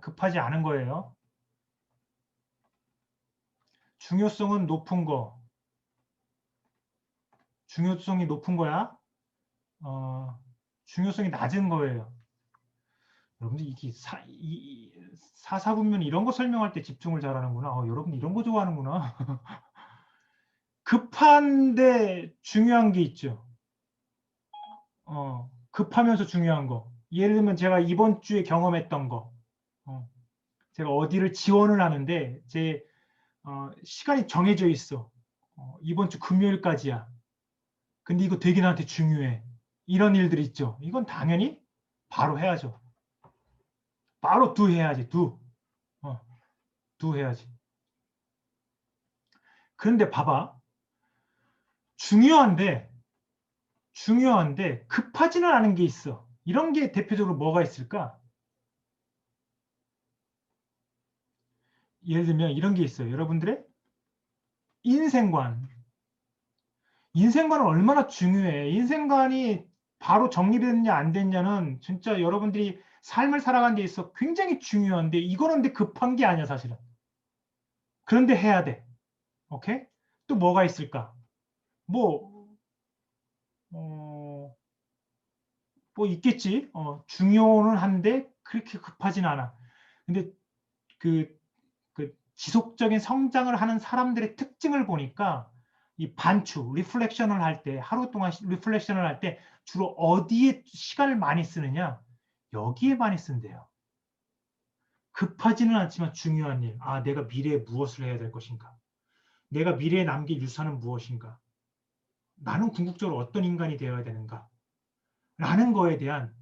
급하지 않은 거예요. 중요성은 높은 거, 중요성이 높은 거야. 중요성이 낮은 거예요. 여러분들 이게 사사분면 이런 거 설명할 때 집중을 잘하는구나. 여러분 이런 거 좋아하는구나. 급한데 중요한 게 있죠. 급하면서 중요한 거. 예를 들면 제가 이번 주에 경험했던 거. 제가 어디를 지원을 하는데 제 시간이 정해져 있어. 이번 주 금요일까지야. 근데 이거 되게 나한테 중요해. 이런 일들이 있죠. 이건 당연히 바로 해야죠. 바로 do 해야지. do. do 해야지. 그런데 봐봐. 중요한데 급하지는 않은 게 있어. 이런 게 대표적으로 뭐가 있을까? 예를 들면 이런 게 있어요. 여러분들의 인생관. 인생관은 얼마나 중요해. 인생관이 바로 정립됐냐 안 됐냐는 진짜 여러분들이 삶을 살아가는 데 있어 굉장히 중요한데 이거는 근데 급한 게 아니야 사실은. 그런데 해야 돼. 오케이? 또 뭐가 있을까? 뭐 있겠지. 중요는 한데 그렇게 급하진 않아. 근데 그 지속적인 성장을 하는 사람들의 특징을 보니까 이 반추, 리플렉션을 할 때, 하루 동안 리플렉션을 할 때 주로 어디에 시간을 많이 쓰느냐? 여기에 많이 쓴대요. 급하지는 않지만 중요한 일. 아, 내가 미래에 무엇을 해야 될 것인가? 내가 미래에 남길 유산은 무엇인가? 나는 궁극적으로 어떤 인간이 되어야 되는가? 라는 거에 대한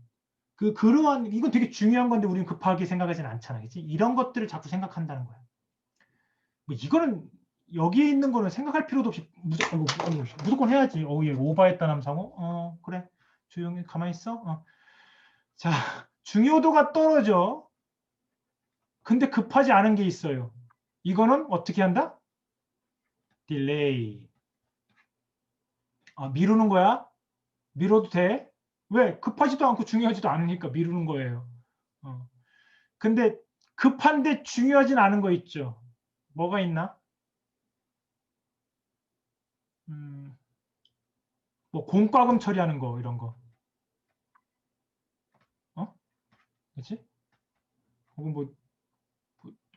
그러한 이건 되게 중요한 건데 우리는 급하게 생각하지는 않잖아. 그치? 이런 것들을 자꾸 생각한다는 거야. 뭐 이거는 여기에 있는 거는 생각할 필요도 없이 무조건 해야지. 얘 오바했다 남상호. 그래. 조용히 가만히 있어. 자, 중요도가 떨어져. 근데 급하지 않은 게 있어요. 이거는 어떻게 한다? 딜레이. 미루는 거야? 미뤄도 돼? 왜? 급하지도 않고 중요하지도 않으니까 미루는 거예요. 근데 급한데 중요하진 않은 거 있죠. 뭐가 있나? 뭐 공과금 처리하는 거 이런 거. 그렇지? 혹은 뭐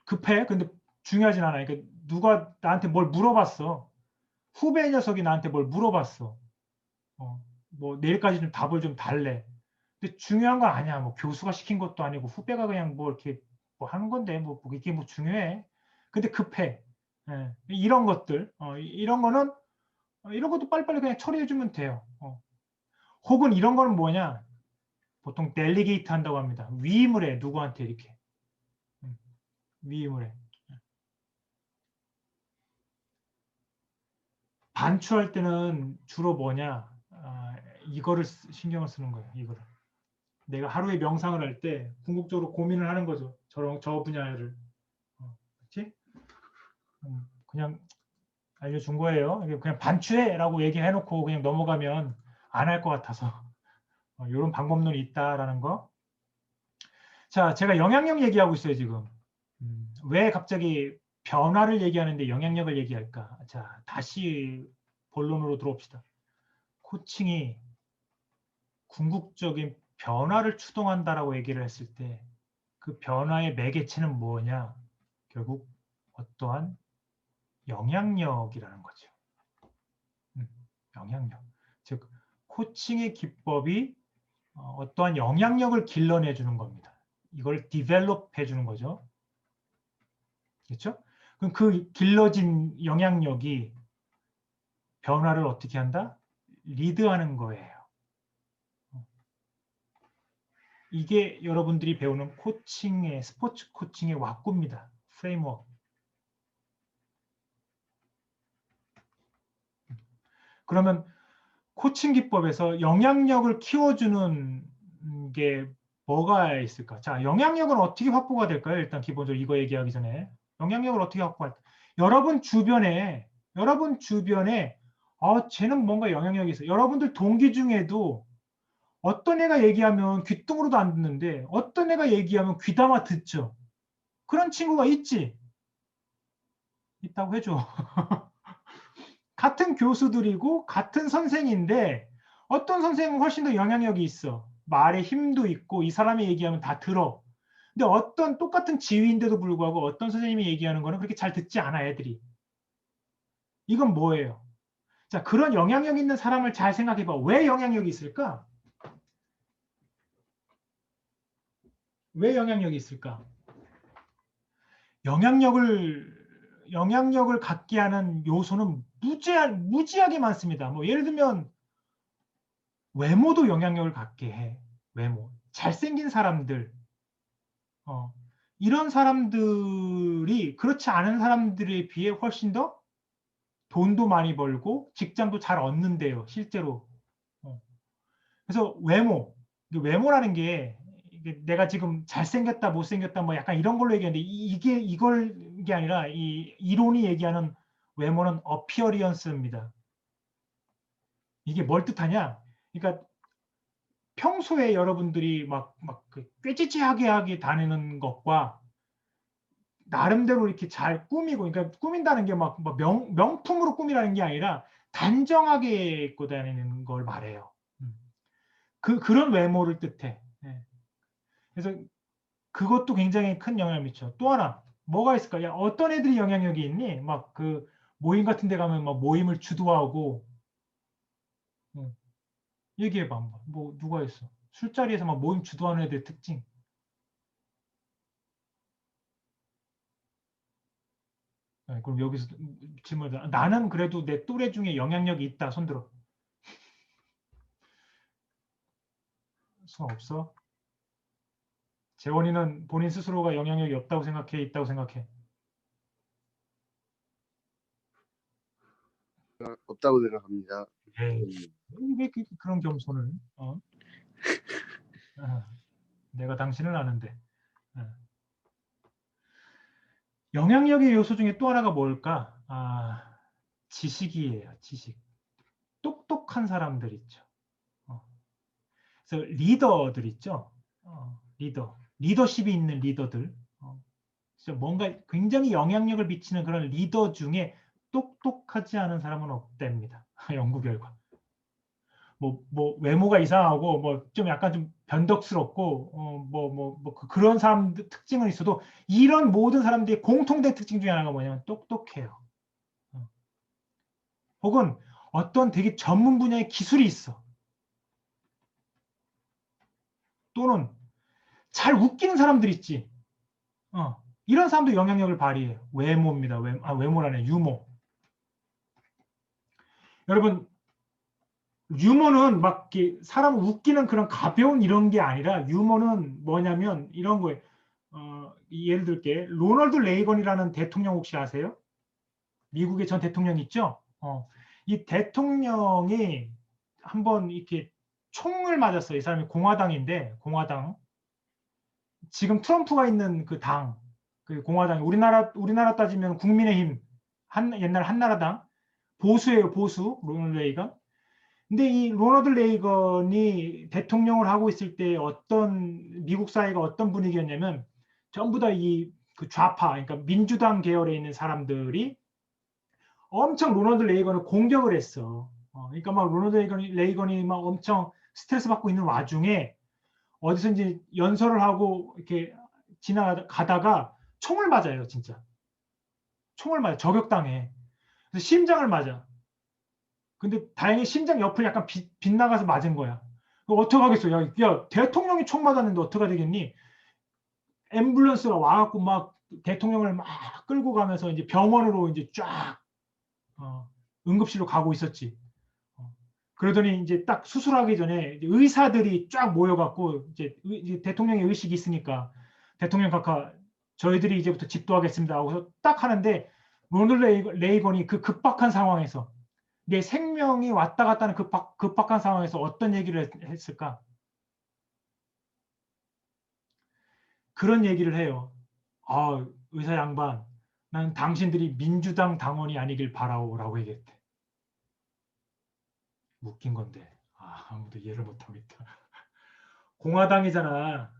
급해? 근데 중요하진 않아. 그러니까 누가 나한테 뭘 물어봤어. 후배 녀석이 나한테 뭘 물어봤어. 뭐 내일까지 좀 답을 좀 달래. 근데 중요한 건 아니야. 뭐 교수가 시킨 것도 아니고 후배가 그냥 뭐 이렇게 뭐 하는 건데 뭐 이게 뭐 중요해. 근데 급해. 예. 이런 것들. 이런 거는 이런 것도 빨리빨리 그냥 처리해주면 돼요. 혹은 이런 거는 뭐냐? 보통 델리게이트 한다고 합니다. 위임을 해. 누구한테 이렇게. 위임을 해. 반추할 때는 주로 뭐냐? 이거를 신경을 쓰는 거예요. 이거를. 내가 하루에 명상을 할 때 궁극적으로 고민을 하는 거죠. 저 분야를. 그렇지? 그냥 알려준 거예요. 그냥 반추해라고 얘기해놓고 그냥 넘어가면 안 할 것 같아서 이런 방법론이 있다라는 거. 자, 제가 영향력 얘기하고 있어요 지금. 왜 갑자기 변화를 얘기하는데 영향력을 얘기할까? 자, 다시 본론으로 들어옵시다. 코칭이 궁극적인 변화를 추동한다라고 얘기를 했을 때 그 변화의 매개체는 뭐냐? 결국 어떠한 영향력이라는 거죠. 영향력. 즉 코칭의 기법이 어떠한 영향력을 길러내 주는 겁니다. 이걸 디벨롭 해주는 거죠. 그렇죠? 그럼 그 길러진 영향력이 변화를 어떻게 한다? 리드하는 거예요. 이게 여러분들이 배우는 코칭의 스포츠 코칭의 왁구입니다. 프레임워크. 그러면 코칭 기법에서 영향력을 키워주는 게 뭐가 있을까? 자, 영향력은 어떻게 확보가 될까요? 일단 기본적으로 이거 얘기하기 전에 영향력을 어떻게 확보할까? 여러분 주변에 쟤는 뭔가 영향력이 있어. 여러분들 동기 중에도 어떤 애가 얘기하면 귀뚱으로도 안 듣는데 어떤 애가 얘기하면 귀담아 듣죠. 그런 친구가 있지. 있다고 해줘. 같은 교수들이고 같은 선생인데 어떤 선생은 훨씬 더 영향력이 있어. 말에 힘도 있고 이 사람이 얘기하면 다 들어. 근데 어떤 똑같은 지위인데도 불구하고 어떤 선생님이 얘기하는 거는 그렇게 잘 듣지 않아 애들이. 이건 뭐예요? 자, 그런 영향력 있는 사람을 잘 생각해 봐. 왜 영향력이 있을까? 왜 영향력이 있을까? 영향력을 갖게 하는 요소는 무지하게 많습니다. 뭐 예를 들면 외모도 영향력을 갖게 해. 외모. 잘생긴 사람들. 이런 사람들이 그렇지 않은 사람들에 비해 훨씬 더 돈도 많이 벌고 직장도 잘 얻는데요. 실제로. 그래서 외모라는 게 이게 내가 지금 잘생겼다 못생겼다 뭐 약간 이런 걸로 얘기하는데 이게 게 아니라 이 이론이 얘기하는 외모는 어피어리언스입니다. 이게 뭘 뜻하냐? 그러니까 평소에 여러분들이 막그 꾀지지하게 다니는 것과 나름대로 이렇게 잘 꾸미고, 그러니까 꾸민다는 게 막 명품으로 꾸미라는 게 아니라 단정하게 입고 다니는 걸 말해요. 그런 외모를 뜻해. 예. 그래서 그것도 굉장히 큰 영향을 미쳐. 또 하나 뭐가 있을까? 야, 어떤 애들이 영향력이 있니? 막 그 모임 같은 데 가면 막 모임을 주도하고 얘기해봐 한번. 뭐 누가 있어? 술자리에서 막 모임 주도하는 애들 특징. 네, 그럼 여기서 질문을 나는 그래도 내 또래 중에 영향력이 있다. 손들어. 손 없어? 재원이는 본인 스스로가 영향력이 없다고 생각해? 있다고 생각해? 없다고 생각합니다. 에이, 왜 그런 겸손을? 내가 당신을 아는데. 영향력의 요소 중에 또 하나가 뭘까? 지식이에요. 지식. 똑똑한 사람들 있죠. 그래서 리더들 있죠. 리더십이 있는 리더들. 진짜 뭔가 굉장히 영향력을 미치는 그런 리더 중에 똑똑하지 않은 사람은 없답니다. 연구 결과. 뭐 외모가 이상하고 뭐 좀 약간 좀 변덕스럽고 그런 사람들 특징은 있어도 이런 모든 사람들의 공통된 특징 중에 하나가 뭐냐면 똑똑해요. 혹은 어떤 되게 전문 분야의 기술이 있어. 또는 잘 웃기는 사람들 있지. 이런 사람도 영향력을 발휘해요. 외모입니다. 외모라네. 유머. 여러분 유머는 막 사람을 웃기는 그런 가벼운 이런 게 아니라 유머는 뭐냐면 이런 거예요. 예를 들게 로널드 레이건이라는 대통령 혹시 아세요? 미국의 전 대통령 있죠? 이 대통령이 한번 이렇게 총을 맞았어요. 이 사람이 공화당인데 공화당. 지금 트럼프가 있는 그 당, 그 공화당, 우리나라 따지면 국민의힘, 옛날 한나라당 보수예요, 보수 로널드 레이건. 근데 이 로널드 레이건이 대통령을 하고 있을 때 미국 사회가 어떤 분위기였냐면 전부 다 그 좌파, 그러니까 민주당 계열에 있는 사람들이 엄청 로널드 레이건을 공격을 했어. 그러니까 막 로널드 레이건이 막 엄청 스트레스 받고 있는 와중에 어디서 이제 연설을 하고 이렇게 지나가다가 총을 맞아요, 진짜. 총을 맞아, 저격당해. 그래서 심장을 맞아. 근데 다행히 심장 옆을 약간 빗나가서 맞은 거야. 어떡하겠어? 야, 대통령이 총 맞았는데 어떡하 되겠니? 앰뷸런스가 와갖고 막 대통령을 막 끌고 가면서 이제 병원으로 이제 쫙 응급실로 가고 있었지. 그러더니 이제 딱 수술하기 전에 의사들이 쫙 모여갖고 이제 대통령의 의식이 있으니까 대통령 각하 저희들이 이제부터 집도하겠습니다 하고서 딱 하는데 로널드 레이건이 그 급박한 상황에서 내 생명이 왔다 갔다 하는 급박한 상황에서 어떤 얘기를 했을까? 그런 얘기를 해요. 의사 양반, 난 당신들이 민주당 당원이 아니길 바라오라고 얘기했대. 웃긴 건데 아무도 이해를 못하겠다. 공화당이잖아.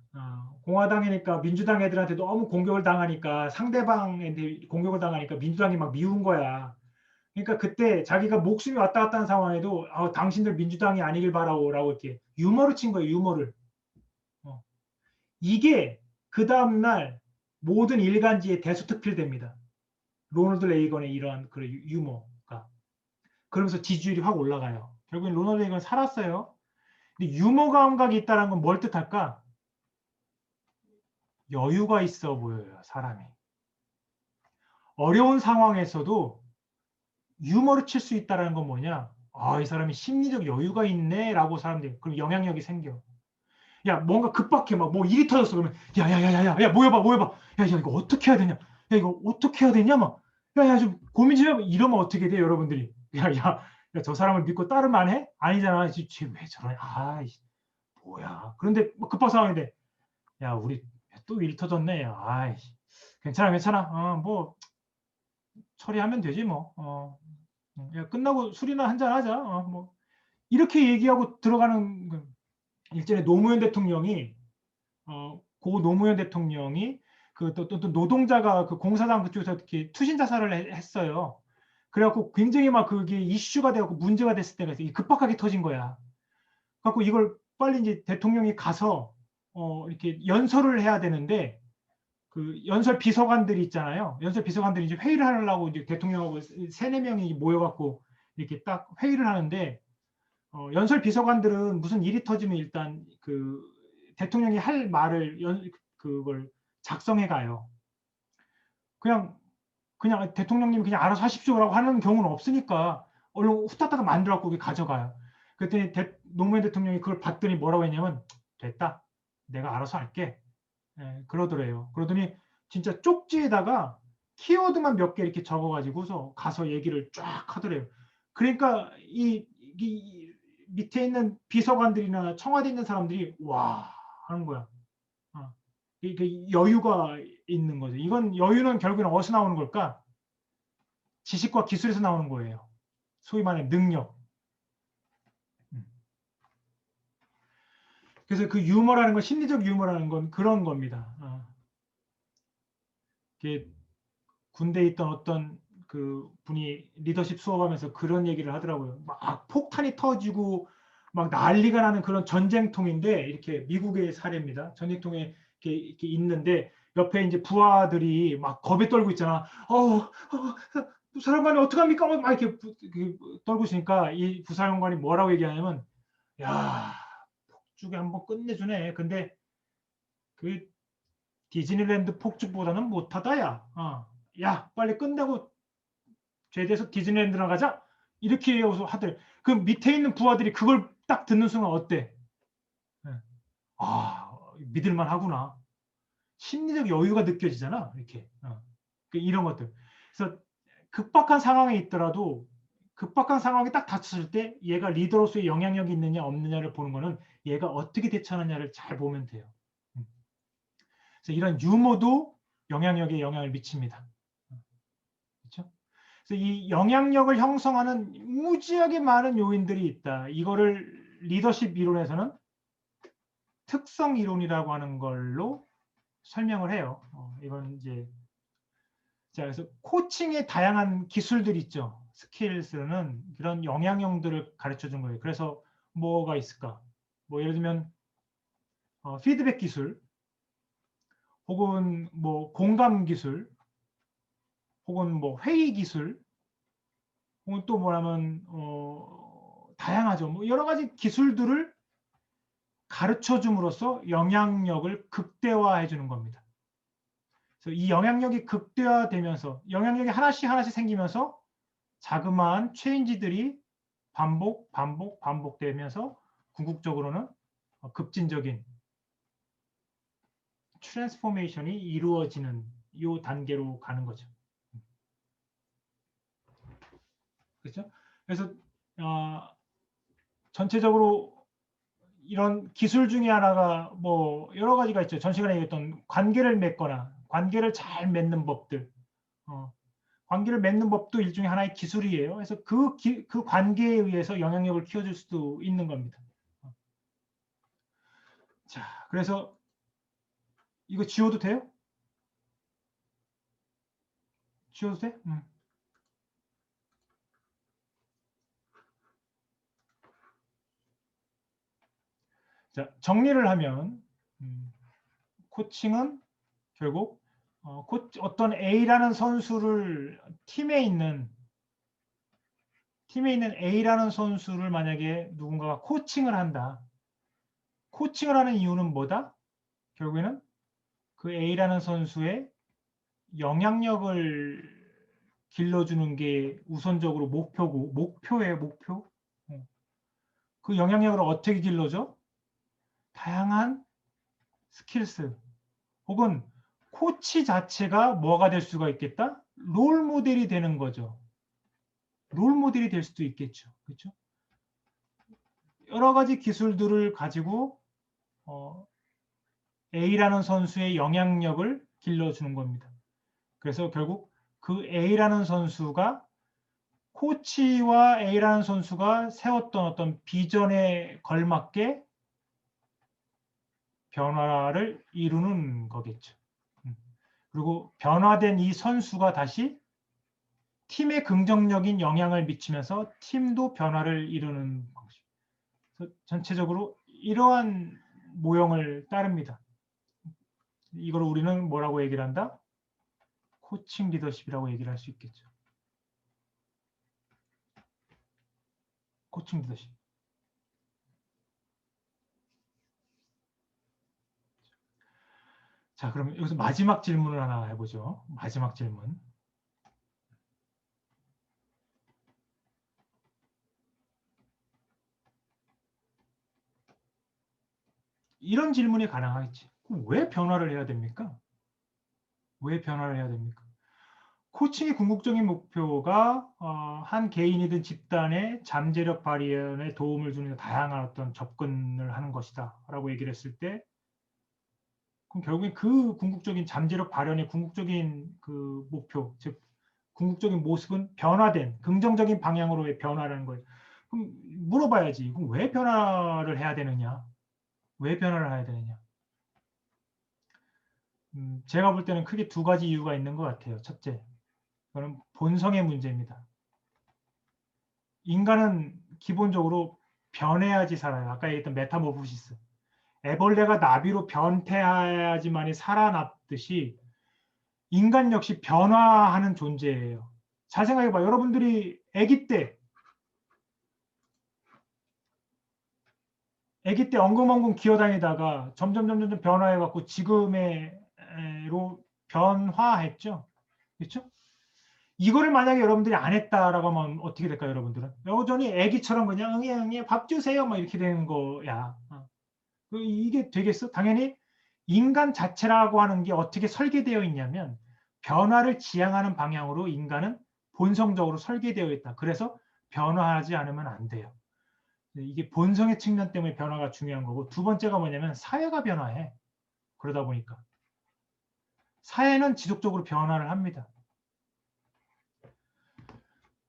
공화당이니까 민주당 애들한테 너무 공격을 당하니까 상대방한테 공격을 당하니까 민주당이 막 미운 거야. 그러니까 그때 자기가 목숨이 왔다 갔다 하는 상황에도 당신들 민주당이 아니길 바라오라고 이렇게 유머를 친 거예요. 유머를. 이게 그 다음날 모든 일간지에 대수특필됩니다. 로널드 레이건의 이러한 그런 유머가. 그러면서 지지율이 확 올라가요. 결국엔 로널드 레이건 살았어요. 근데 유머 감각이 있다는 건 뭘 뜻할까? 여유가 있어 보여요, 사람이. 어려운 상황에서도 유머를 칠 수 있다는 건 뭐냐? 아, 이 사람이 심리적 여유가 있네라고 사람들이 그럼 영향력이 생겨. 야, 뭔가 급박해 막 뭐 일이 터졌어 그러면 야야야야야 모여봐 야 이거 어떻게 해야 되냐 야 이거 어떻게 해야 되냐 막 야야 좀 고민 좀 해봐 이러면 어떻게 돼 여러분들이 야야 저 사람을 믿고 따르면 안 해? 아니잖아 쟤왜 저러냐 아 뭐야 그런데 뭐 급한 상황인데 야 우리 또 일이 터졌네 아이 괜찮아 뭐 처리하면 되지 뭐 야 끝나고 술이나 한잔 하자 뭐 이렇게 얘기하고 들어가는 일전에 노무현 대통령이 고 노무현 대통령이 그 또 노동자가 그 공사장 그쪽에서 이렇게 투신 자살을 했어요. 그래갖고 굉장히 막 그게 이슈가 되고 문제가 됐을 때가 있어요. 급박하게 터진 거야. 그래갖고 이걸 빨리 이제 대통령이 가서 이렇게 연설을 해야 되는데 그 연설 비서관들이 있잖아요. 연설 비서관들이 이제 회의를 하려고 이제 대통령하고 3-4명이 모여갖고 이렇게 딱 회의를 하는데 연설 비서관들은 무슨 일이 터지면 일단 그 대통령이 할 말을 그걸 작성해 가요. 그냥 대통령님이 그냥 알아서 하십시오라고 하는 경우는 없으니까 얼른 후딱딱 만들어 갖고 가져가요. 그랬더니 노무현 대통령이 그걸 봤더니 뭐라고 했냐면 됐다. 내가 알아서 할게. 그러더래요. 그러더니 진짜 쪽지에다가 키워드만 몇 개 이렇게 적어 가지고서 가서 얘기를 쫙 하더래요. 그러니까 이 밑에 있는 비서관들이나 청와대에 있는 사람들이 와 하는 거야. 이게 여유가 있는 거죠. 이건 여유는 결국에는 어디서 나오는 걸까? 지식과 기술에서 나오는 거예요. 소위 말하는 능력. 그래서 그 유머라는 건 심리적 유머라는 건 그런 겁니다. 군대에 있던 어떤 그 분이 리더십 수업하면서 그런 얘기를 하더라고요. 막 폭탄이 터지고 막 난리가 나는 그런 전쟁통인데 이렇게 미국의 사례입니다. 전쟁통에 이렇게 있는데 옆에 이제 부하들이 막 겁에 떨고 있잖아. 부사령관이 어떡합니까? 막 이렇게 떨고 있으니까 이 부사령관이 뭐라고 얘기하냐면 야 폭죽에 한번 끝내주네. 근데 그 디즈니랜드 폭죽보다는 못하다야. 야 빨리 끝내고 제대해서 디즈니랜드나 가자. 이렇게 하더래. 그 밑에 있는 부하들이 그걸 딱 듣는 순간 어때? 믿을만 하구나. 심리적 여유가 느껴지잖아. 이렇게. 이런 것들. 그래서 급박한 상황에 있더라도 급박한 상황에 딱 닥쳤을 때 얘가 리더로서의 영향력이 있느냐 없느냐를 보는 거는 얘가 어떻게 대처하느냐를 잘 보면 돼요. 그래서 이런 유머도 영향력에 영향을 미칩니다. 그렇죠? 그래서 이 영향력을 형성하는 무지하게 많은 요인들이 있다. 이거를 리더십 이론에서는 특성 이론이라고 하는 걸로 설명을 해요. 이건 이제 자 그래서 코칭의 다양한 기술들이 있죠. 스킬스는 이런 영향형들을 가르쳐 준 거예요. 그래서 뭐가 있을까? 뭐 예를 들면 피드백 기술, 혹은 뭐 공감 기술, 혹은 뭐 회의 기술, 혹은 또 뭐냐면 다양하죠. 뭐 여러 가지 기술들을 가르쳐 줌으로써 영향력을 극대화해 주는 겁니다. 그래서 이 영향력이 극대화되면서 영향력이 하나씩 생기면서 자그마한 체인지들이 반복되면서 궁극적으로는 급진적인 트랜스포메이션이 이루어지는 이 단계로 가는 거죠. 그렇죠? 그래서 전체적으로 이런 기술 중에 하나가 뭐 여러 가지가 있죠. 전 시간에 얘기했던 관계를 맺거나 관계를 잘 맺는 법들. 관계를 맺는 법도 일종의 하나의 기술이에요. 그래서 그 관계에 의해서 영향력을 키워줄 수도 있는 겁니다. 자, 그래서 이거 지워도 돼요? 지워도 돼? 자, 정리를 하면 코칭은 결국 어떤 A라는 선수를 팀에 있는 A라는 선수를 만약에 누군가가 코칭을 한다. 코칭을 하는 이유는 뭐다? 결국에는 그 A라는 선수의 영향력을 길러주는 게 우선적으로 목표예요, 목표. 그 영향력을 어떻게 길러줘? 다양한 스킬스 혹은 코치 자체가 뭐가 될 수가 있겠다? 롤 모델이 되는 거죠. 롤 모델이 될 수도 있겠죠. 그렇죠? 여러 가지 기술들을 가지고 A라는 선수의 영향력을 길러주는 겁니다. 그래서 결국 그 A라는 선수가 코치와 A라는 선수가 세웠던 어떤 비전에 걸맞게 변화를 이루는 거겠죠. 그리고 변화된 이 선수가 다시 팀에 긍정적인 영향을 미치면서 팀도 변화를 이루는 방식. 그래서 전체적으로 이러한 모형을 따릅니다. 이걸 우리는 뭐라고 얘기를 한다? 코칭 리더십이라고 얘기를 할 수 있겠죠. 코칭 리더십. 자, 그럼 여기서 마지막 질문을 하나 해보죠. 마지막 질문. 이런 질문이 가능하겠지. 그럼 왜 변화를 해야 됩니까? 왜 변화를 해야 됩니까? 코칭의 궁극적인 목표가 한 개인이든 집단의 잠재력 발현에 도움을 주는 다양한 어떤 접근을 하는 것이다 라고 얘기를 했을 때 그럼 결국엔 그 궁극적인 잠재력 발현의 궁극적인 그 목표, 즉 궁극적인 모습은 변화된 긍정적인 방향으로의 변화라는 거예요. 그럼 물어봐야지. 그럼 왜 변화를 해야 되느냐? 왜 변화를 해야 되느냐? 제가 볼 때는 크게 두 가지 이유가 있는 것 같아요. 첫째, 그건 본성의 문제입니다. 인간은 기본적으로 변해야지 살아요. 아까 얘기했던 메타모르시스. 애벌레가 나비로 변태해야지만이 살아났듯이 인간 역시 변화하는 존재예요. 잘 생각해봐. 여러분들이 아기 때 엉금엉금 기어다니다가 점점 변화해갖고 지금의로 변화했죠. 그렇죠? 이거를 만약에 여러분들이 안 했다라고 하면 어떻게 될까요, 여러분들은? 여전히 아기처럼 그냥 응애 밥 주세요, 막 이렇게 되는 거야. 이게 되겠어? 당연히 인간 자체라고 하는 게 어떻게 설계되어 있냐면 변화를 지향하는 방향으로 인간은 본성적으로 설계되어 있다. 그래서 변화하지 않으면 안 돼요. 이게 본성의 측면 때문에 변화가 중요한 거고 두 번째가 뭐냐면 사회가 변화해. 그러다 보니까 사회는 지속적으로 변화를 합니다.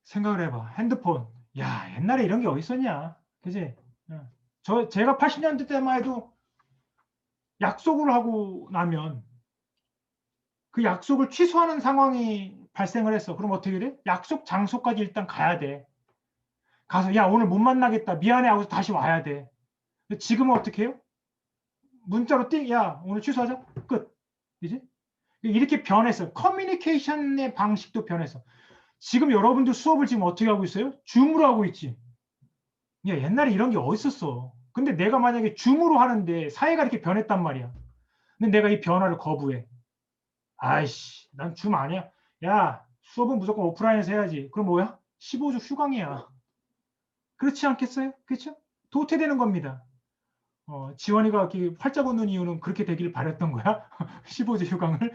생각을 해봐. 핸드폰. 야, 옛날에 이런 게 어디 있었냐? 그지? 제가 80년대 때만 해도 약속을 하고 나면 그 약속을 취소하는 상황이 발생을 했어. 그럼 어떻게 돼? 약속 장소까지 일단 가야 돼. 가서 야, 오늘 못 만나겠다. 미안해 하고 다시 와야 돼. 근데 지금은 어떻게 해요? 문자로 야, 오늘 취소하자. 끝. 그지? 이렇게 변했어. 커뮤니케이션의 방식도 변했어. 지금 여러분들 수업을 지금 어떻게 하고 있어요? 줌으로 하고 있지. 야, 옛날에 이런 게 어디 있었어? 근데 내가 만약에 줌으로 하는데 사회가 이렇게 변했단 말이야. 근데 내가 이 변화를 거부해. 아이씨, 난 줌 아니야. 야, 수업은 무조건 오프라인에서 해야지. 그럼 뭐야? 15주 휴강이야. 그렇지 않겠어요? 그렇죠? 도태되는 겁니다. 지원이가 이렇게 활짝 웃는 이유는 그렇게 되길 바랬던 거야. 15주 휴강을.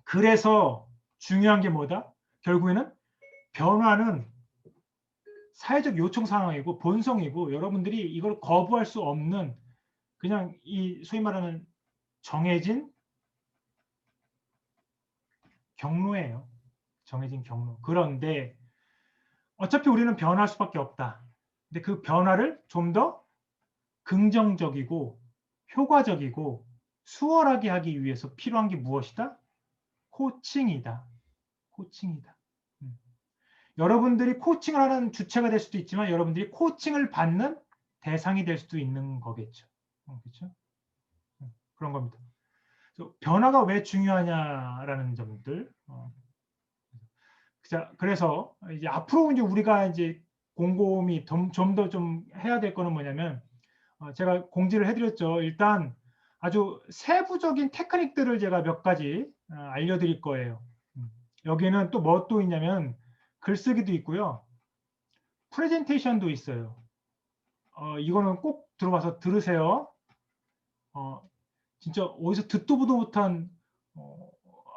그래서 중요한 게 뭐다? 결국에는 변화는 사회적 요청 상황이고 본성이고 여러분들이 이걸 거부할 수 없는 그냥 이 소위 말하는 정해진 경로예요. 정해진 경로. 그런데 어차피 우리는 변할 수밖에 없다. 근데 그 변화를 좀 더 긍정적이고 효과적이고 수월하게 하기 위해서 필요한 게 무엇이다? 코칭이다. 코칭이다. 여러분들이 코칭을 하는 주체가 될 수도 있지만 여러분들이 코칭을 받는 대상이 될 수도 있는 거겠죠. 그렇죠? 그런 겁니다. 변화가 왜 중요하냐라는 점들. 그래서 이제 앞으로 이제 우리가 이제 곰곰이 좀 더 좀 해야 될 거는 뭐냐면 제가 공지를 해드렸죠. 일단 아주 세부적인 테크닉들을 제가 몇 가지 알려드릴 거예요. 여기는 또 뭐 또 있냐면 글쓰기도 있고요. 프레젠테이션도 있어요. 이거는 꼭 들어봐서 들으세요. 진짜 어디서 듣도 보도 못한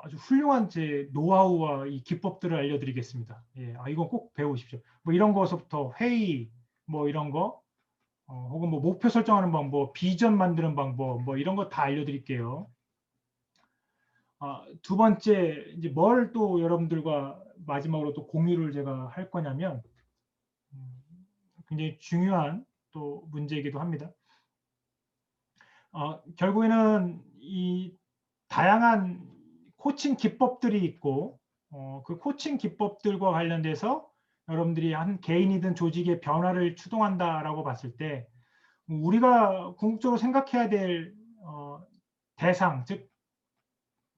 아주 훌륭한 제 노하우와 이 기법들을 알려드리겠습니다. 예, 이건 꼭 배우십시오. 뭐 이런 거서부터 회의, 뭐 이런 거, 혹은 뭐 목표 설정하는 방법, 비전 만드는 방법, 뭐 이런 거 다 알려드릴게요. 두 번째, 이제 뭘 또 여러분들과 마지막으로 또 공유를 제가 할 거냐면, 굉장히 중요한 또 문제이기도 합니다. 결국에는 이 다양한 코칭 기법들이 있고, 그 코칭 기법들과 관련돼서 여러분들이 한 개인이든 조직의 변화를 추동한다라고 봤을 때, 우리가 궁극적으로 생각해야 될 대상, 즉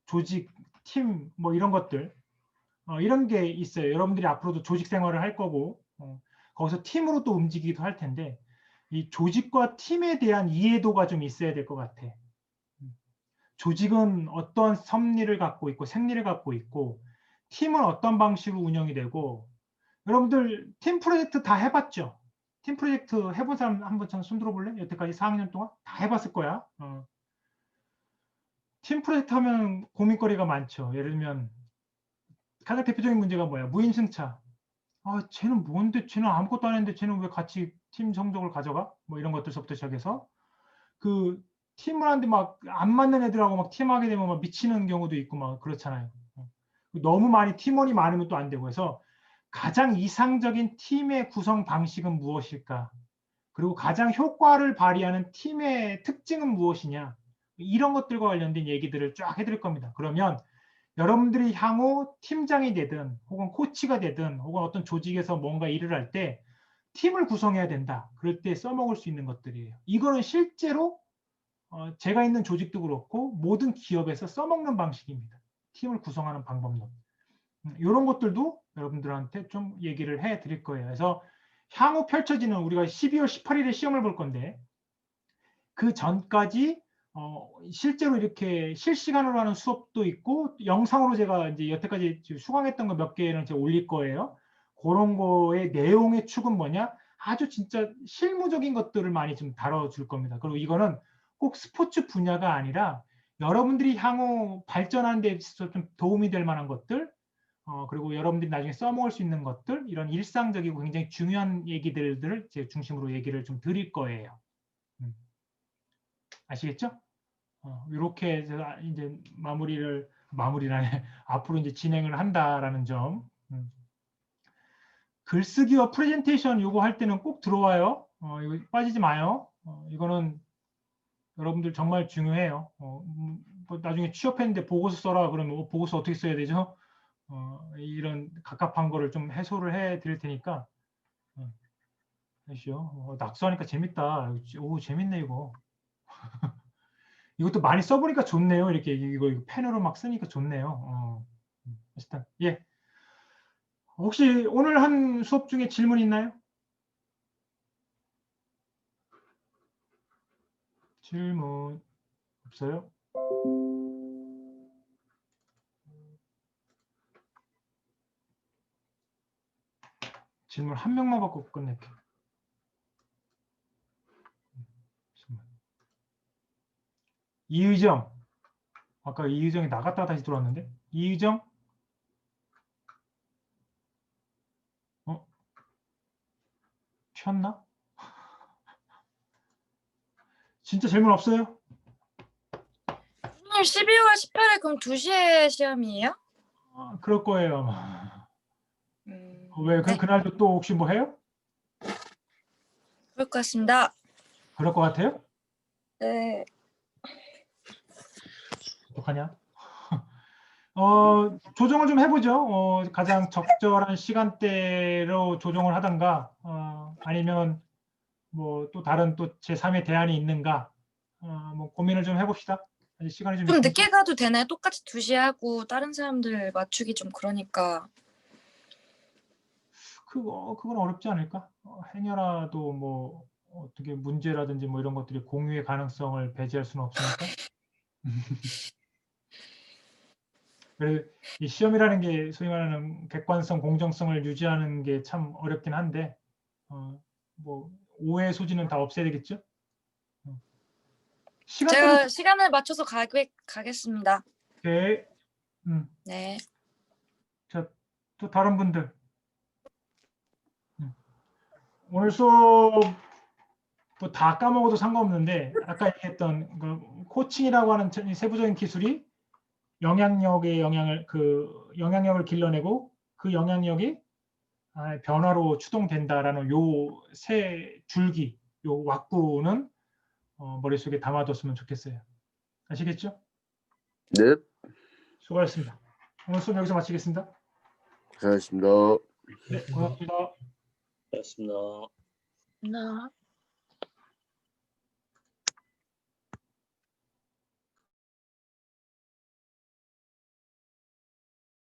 조직, 팀, 뭐 이런 것들, 이런 게 있어요. 여러분들이 앞으로도 조직 생활을 할 거고, 거기서 팀으로 또 움직이기도 할 텐데, 이 조직과 팀에 대한 이해도가 좀 있어야 될 것 같아. 조직은 어떤 섭리를 갖고 있고 생리를 갖고 있고, 팀은 어떤 방식으로 운영이 되고, 여러분들 팀 프로젝트 다 해봤죠? 팀 프로젝트 해본 사람 한번 손 들어볼래? 여태까지 4학년 동안 다 해봤을 거야. 팀 프로젝트 하면 고민거리가 많죠. 예를 들면 가장 대표적인 문제가 뭐야? 무임승차. 쟤는 뭔데? 쟤는 아무것도 안 했는데 쟤는 왜 같이 팀 성적을 가져가? 뭐 이런 것들서부터 시작해서 그 팀을 하는데 막 안 맞는 애들하고 막 팀하게 되면 막 미치는 경우도 있고 막 그렇잖아요. 너무 많이 팀원이 많으면 또 안 되고 해서 가장 이상적인 팀의 구성 방식은 무엇일까? 그리고 가장 효과를 발휘하는 팀의 특징은 무엇이냐? 이런 것들과 관련된 얘기들을 쫙 해드릴 겁니다. 그러면 여러분들이 향후 팀장이 되든 혹은 코치가 되든 혹은 어떤 조직에서 뭔가 일을 할 때 팀을 구성해야 된다. 그럴 때 써먹을 수 있는 것들이에요. 이거는 실제로 제가 있는 조직도 그렇고 모든 기업에서 써먹는 방식입니다. 팀을 구성하는 방법론. 이런 것들도 여러분들한테 좀 얘기를 해드릴 거예요. 그래서 향후 펼쳐지는 우리가 12월 18일에 시험을 볼 건데 그 전까지 실제로 이렇게 실시간으로 하는 수업도 있고 영상으로 제가 이제 여태까지 수강했던 거 몇 개는 제가 올릴 거예요. 그런 거의 내용의 축은 뭐냐? 아주 진짜 실무적인 것들을 많이 좀 다뤄줄 겁니다. 그리고 이거는 꼭 스포츠 분야가 아니라 여러분들이 향후 발전하는 데 있어서 좀 도움이 될 만한 것들, 그리고 여러분들이 나중에 써먹을 수 있는 것들, 이런 일상적이고 굉장히 중요한 얘기들을 제 중심으로 얘기를 좀 드릴 거예요. 아시겠죠? 이렇게 제가 이제 마무리를 앞으로 이제 진행을 한다라는 점. 글쓰기와 프레젠테이션 요거 할 때는 꼭 들어와요. 이거 빠지지 마요. 이거는 여러분들 정말 중요해요. 뭐 나중에 취업했는데 보고서 써라 그러면 보고서 어떻게 써야 되죠? 이런 갑갑한 거를 좀 해소를 해 드릴 테니까. 아시죠? 낙서하니까 재밌다. 오, 재밌네 이거. 이것도 많이 써보니까 좋네요. 이렇게 이거 펜으로 막 쓰니까 좋네요. 일단 예. 혹시 오늘 한 수업 중에 질문 있나요? 질문 없어요? 질문 한 명만 받고 끝낼게요. 이의정. 아까 이의정이 나갔다가 다시 들어왔는데. 이의정? 튀었나? 진짜 질문 없어요? 오늘 12월 18일 그럼 2시에 시험이에요? 그럴 거예요 아마. 왜 네. 그날도 또 혹시 뭐 해요? 그럴 것 같습니다. 그럴 것 같아요? 네. 어떡하냐? 조정을 좀 해보죠. 가장 적절한 시간대로 조정을 하던가, 아니면 뭐 또 다른 또 제3의 대안이 있는가, 뭐 고민을 좀 해봅시다. 아직 시간이 좀 좀 있으니까. 늦게 가도 되나요? 똑같이 2시에 하고 다른 사람들 맞추기 좀 그러니까. 그건 어렵지 않을까? 행여라도 뭐 어떻게 문제라든지 뭐 이런 것들이 공유의 가능성을 배제할 수는 없으니까. 그래서 이 시험이라는 게 소위 말하는 객관성, 공정성을 유지하는 게 참 어렵긴 한데, 뭐 오해 소지는 다 없애야 되겠죠? 시간 제가 시간을 맞춰서 가겠습니다. 네. 네. 자, 또 다른 분들. 오늘 수업 뭐 다 까먹어도 상관없는데 아까 얘기했던 그 코칭이라고 하는 세부적인 기술이 영향력을 길러내고 그 영향력이 변화로 추동된다라는 요 세 줄기, 요 왁구는 머릿속에 담아뒀으면 좋겠어요. 아시겠죠? 네, 수고하셨습니다. 오늘 수업 여기서 마치겠습니다. 고생하셨습니다. 네, 고맙습니다. 고맙습니다. 나